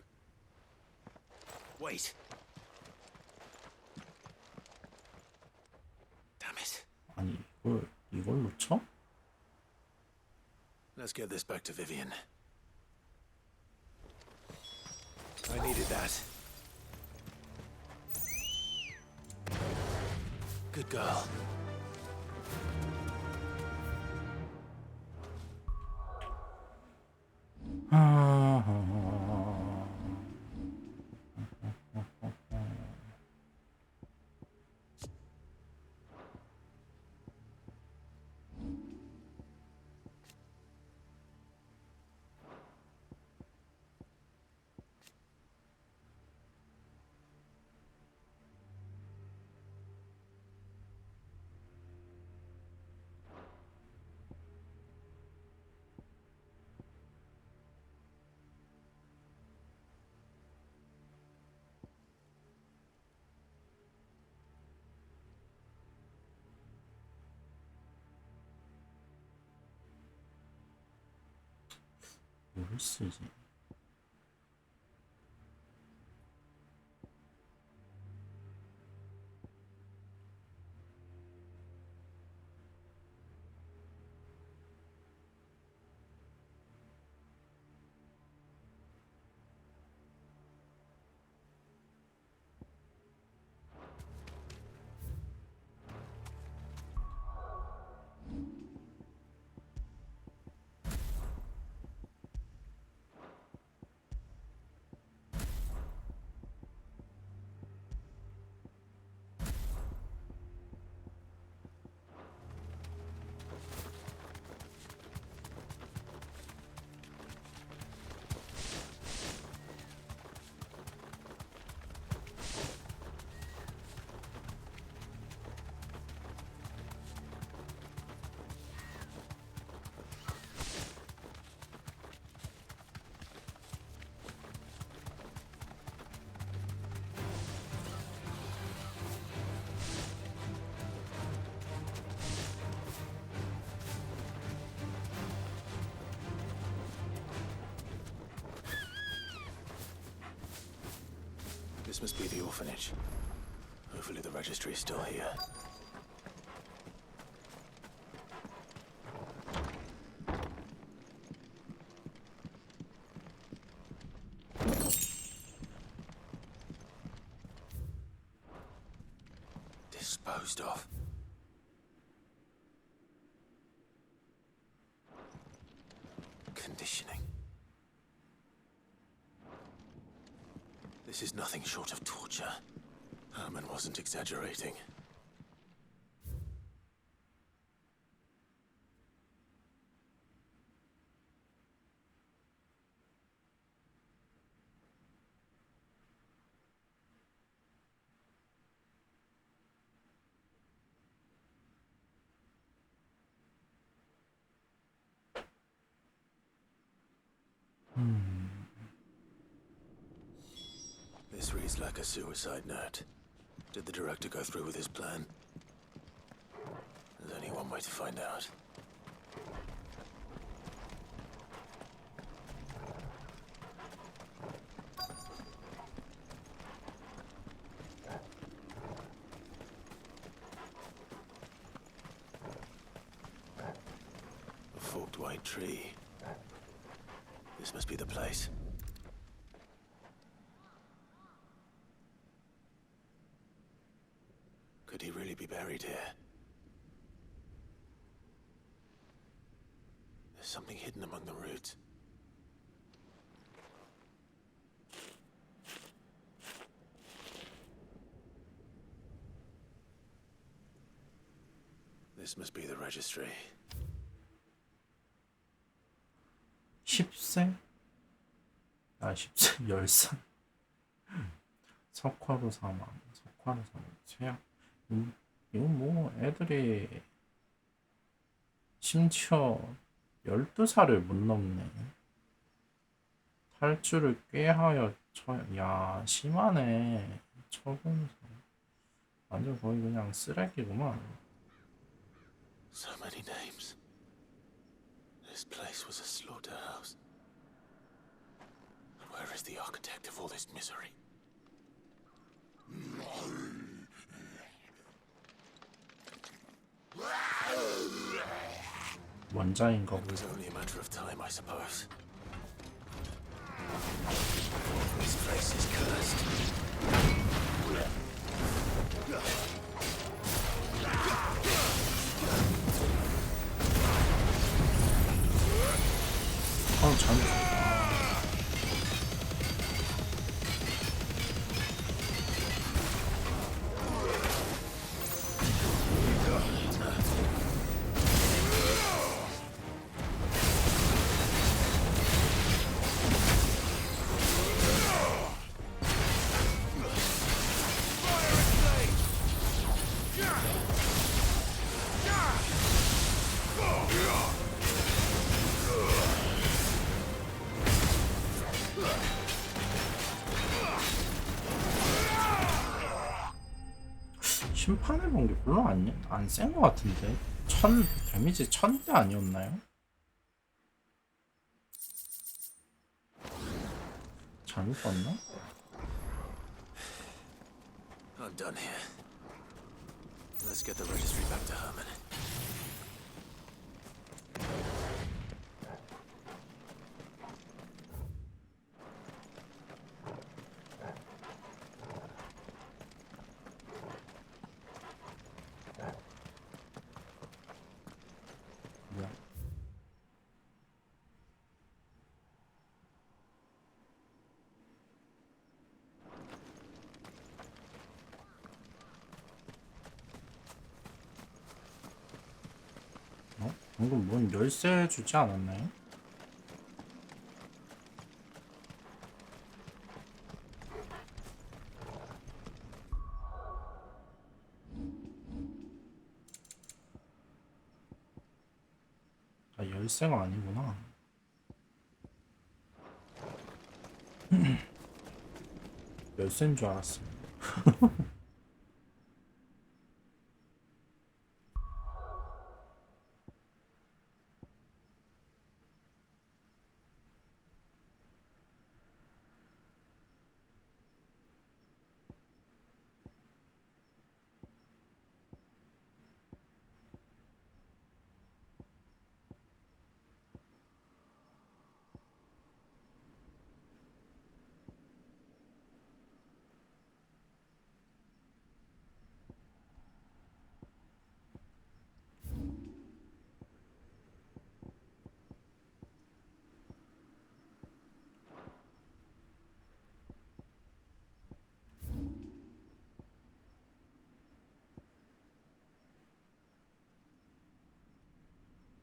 Wait. Damn it. 아니 이걸 놓쳐? Let's get this back to Vivian. I needed that. Good girl. 뭘 쓰지? This must be the orphanage. Hopefully the registry is still here. Disposed of. Conditioning. This is nothing short of torture. Herman wasn't exaggerating. This reads like a suicide note. Did the director go through with his plan? There's only one way to find out. A forked white tree. This must be the place. Could he really be buried here? There's something hidden among the roots. This must be the registry. 10세? 아 10세 10살 석화로 사망 최악. 이건 뭐 애들이 심지어 12살을 못 넘네. 탈주를 꾀하여 야 심하네. 처분서 완전 거의 그냥 쓰레기구만. So many names. This place was a slaughterhouse. Where is the architect of all this misery? 원자인 거고. It was only a matter of time, I suppose. This place is cursed. 잘못. 심판해본 게 별로 안 센 것 같은데. 데미지 1000대 아니었나요? 잘못 봤나? I'm done here. Let's get the registry back to Herman. 방금 뭔 열쇠 주지 않았나요? 아, 열쇠가 아니구나. 열쇠인 줄 알았어.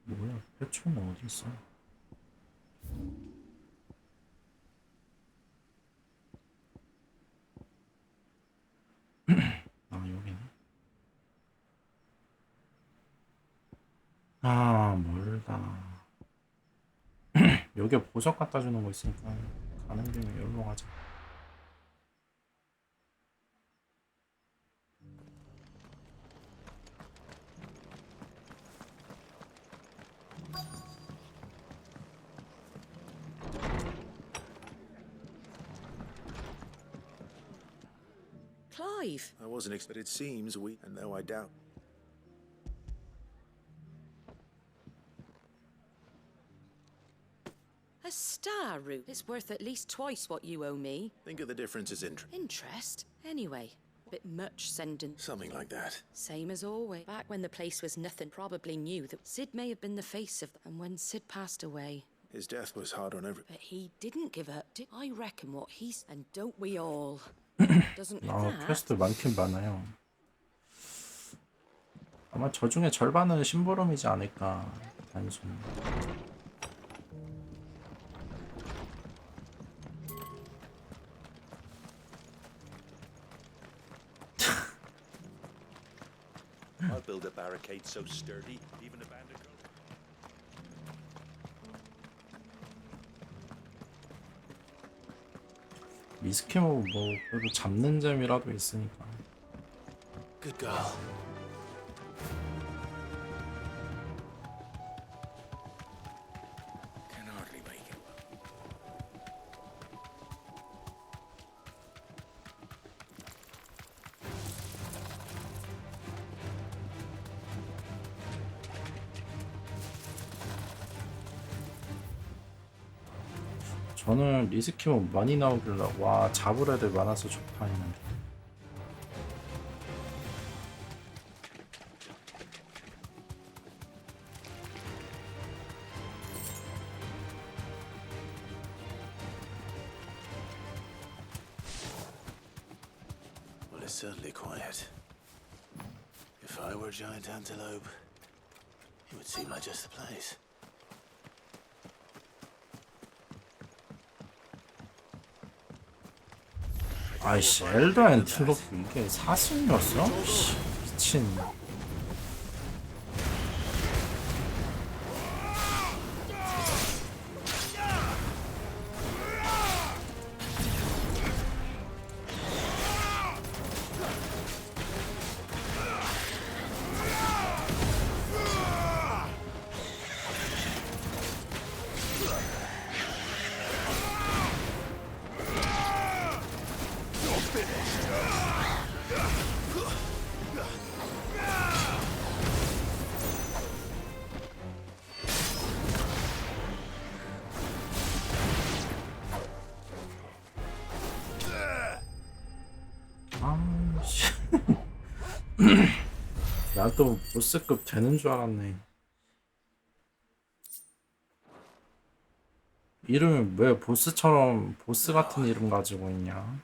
뭐야, 표초는 어디 있어? 아, 여기네. 아, 멀다. 여기에 보석 갖다 주는 거 있으니까 가는 김에 여기로 가자. Clive! I wasn't expecting. It seems we, and now I doubt. A star route. It's worth at least twice what you owe me. Think of the difference as interest. Interest? Anyway. Bit much sending. Something like that. Same as always. Back when the place was nothing, probably knew that Sid may have been the face of them. And when Sid passed away... His death was hard on everyone. But he didn't give up. I reckon what he's... And don't we all? Doesn't that... 퀘스트 많긴 많아요. 아마 저 중에 절반은 심부름이지 않을까. 단순히. I'll build a barricade so sturdy, even a bandit. 미스키모 뭐 그래도 잡는 재미라도 있으니까. Good girl. 저는 리스키몬 많이 나오길래 와 잡을 애들 많아서 좋다 했는데 Well, it's certainly quiet. If I were a giant antelope, it would seem like just the place. 아이씨 엘더 앤틸로프 이게 사슴이었어? 씨, 미친 난 또 보스급 되는 줄 알았네. 이름이 왜 보스처럼 보스 같은 이름 가지고 있냐?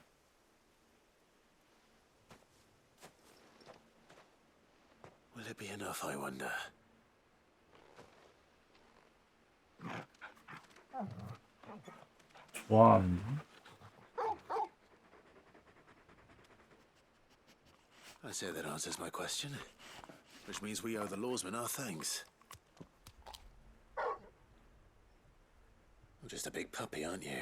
Will it be enough, I wonder? 좋아하는데? I say that answers my question. Which means we owe the lawsman our thanks. You're just a big puppy, aren't you?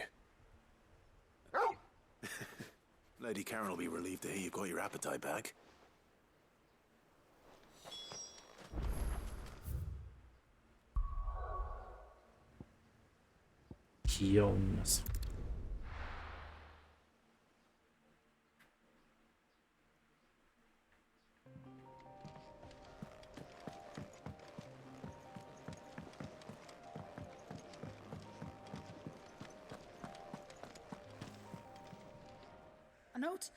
Lady Karen will be relieved to hear you've got your appetite back. 귀여운 녀석. A note?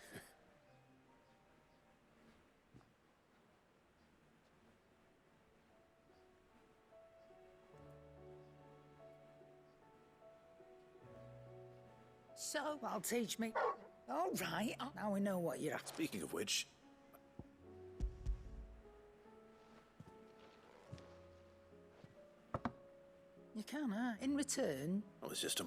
So, I'll teach me. All right, now we know what you're at. Speaking of which, You can, in return. I was just a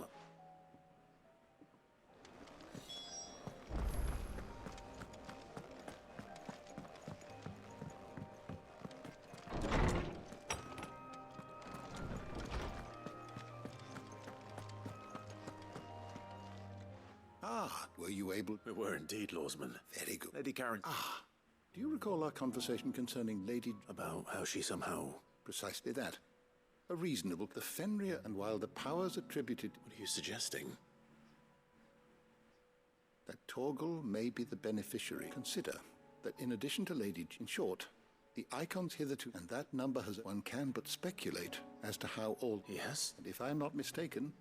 Were you able? We were indeed, lawsman. Very good. Lady Karen. Do you recall our conversation concerning Lady... About how she somehow... Precisely that. A reasonable... The Fenrir, and while the powers attributed... What are you suggesting? That Torgal may be the beneficiary. Consider that in addition to Lady... In short, the icons hitherto... And that number has... One can but speculate as to how all... Yes? And if I'm not mistaken...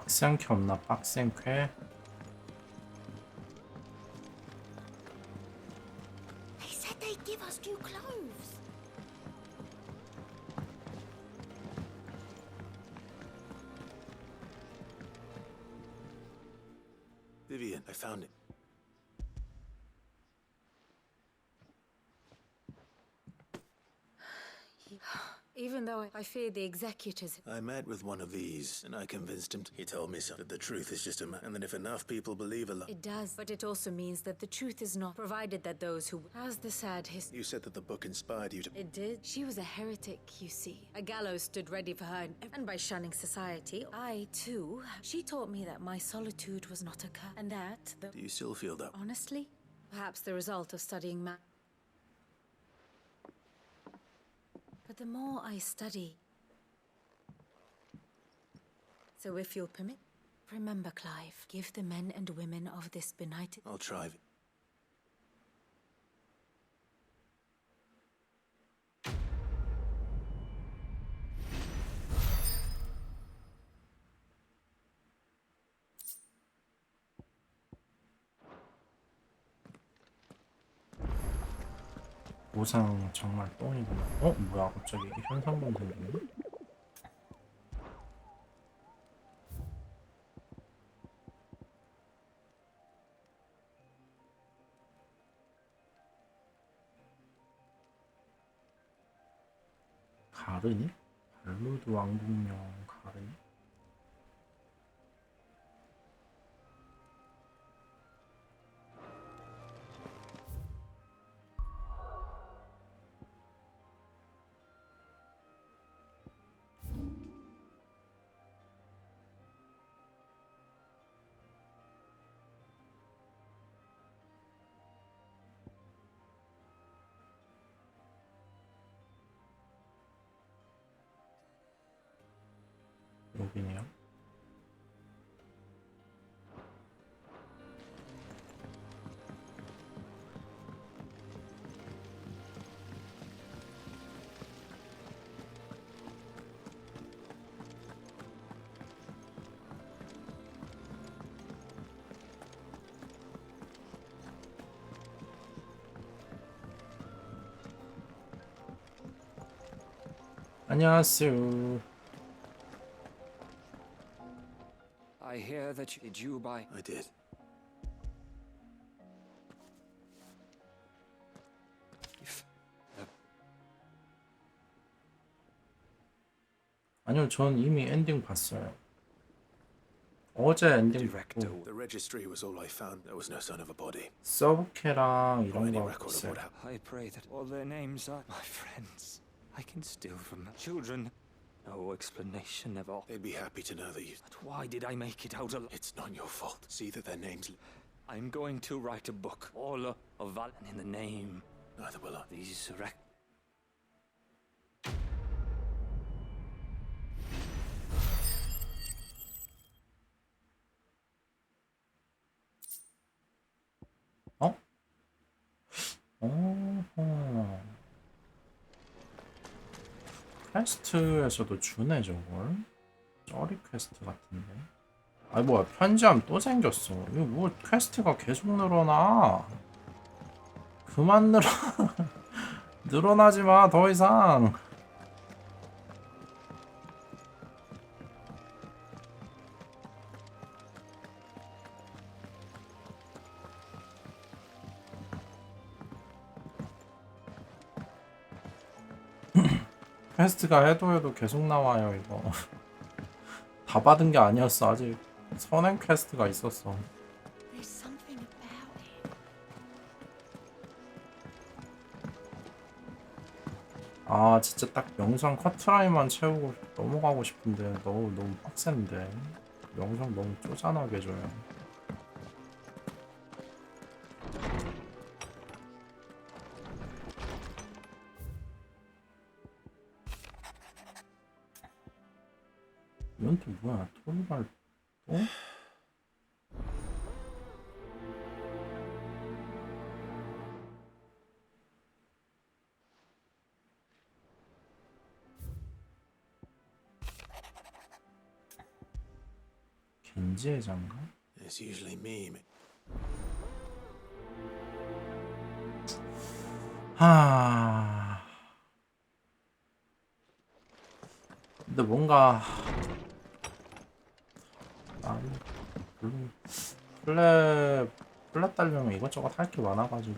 빡센 게 없나? 빡센 쾌? They said they'd give us new clothes. Vivian, I found it. Even though I fear the executors... I met with one of these, and I convinced him. He told me so, that the truth is just and that if enough people believe a lie... It does, but it also means that the truth is not, provided that those who... As the sad history... You said that the book inspired you to... It did. She was a heretic, you see. A gallows stood ready for her, and by shunning society, I, too... She taught me that my solitude was not a curse, and that... Do you still feel that? Honestly, Perhaps the result of studying math. But the more I study... So if you'll permit... Remember, Clive, give the men and women of this benighted... I'll try. 보상 정말 똥이구나. 어? 뭐야 갑자기 현상금 생기네? 가르니? 발로드 왕국명 가르니? 여기네요. 안녕하세요. I hear that you did you buy. I did. 아니요, 전 이미 엔딩 봤어요. 어제 엔딩 봤고 The registry was all I found. There was no sign of a body. 서브캐랑 Or 이런 any 거 record of 있어요. what happened. I pray that all their names are my friends. I can steal from the children. No explanation of all. They'd be happy to know that you... But why did I make it out alive? It's not your fault. See that their names... I'm going to write a book. All of Valen in the name. Neither will I. These 어? 어허. 퀘스트에서도 주네 저걸. 쩌리 퀘스트 같은데. 아니 뭐야 편지함 또 생겼어. 이거 뭐 퀘스트가 계속 늘어나. 그만 늘어나지 마 더 이상. 퀘스트가 해도 계속 나와요 이거. 다 받은 게 아니었어. 아직 선행 퀘스트가 있었어. 아 진짜 딱 영상 커트라인만 채우고 넘어가고 싶은데 너무 빡센데. 영상 너무 쪼잔하게 줘요. 이건 또 뭐야? 토리발 또? 겐지의 장가? It's usually me. 하... 근데 뭔가 별로 플랫 달려면 이것저것 할 게 많아가지고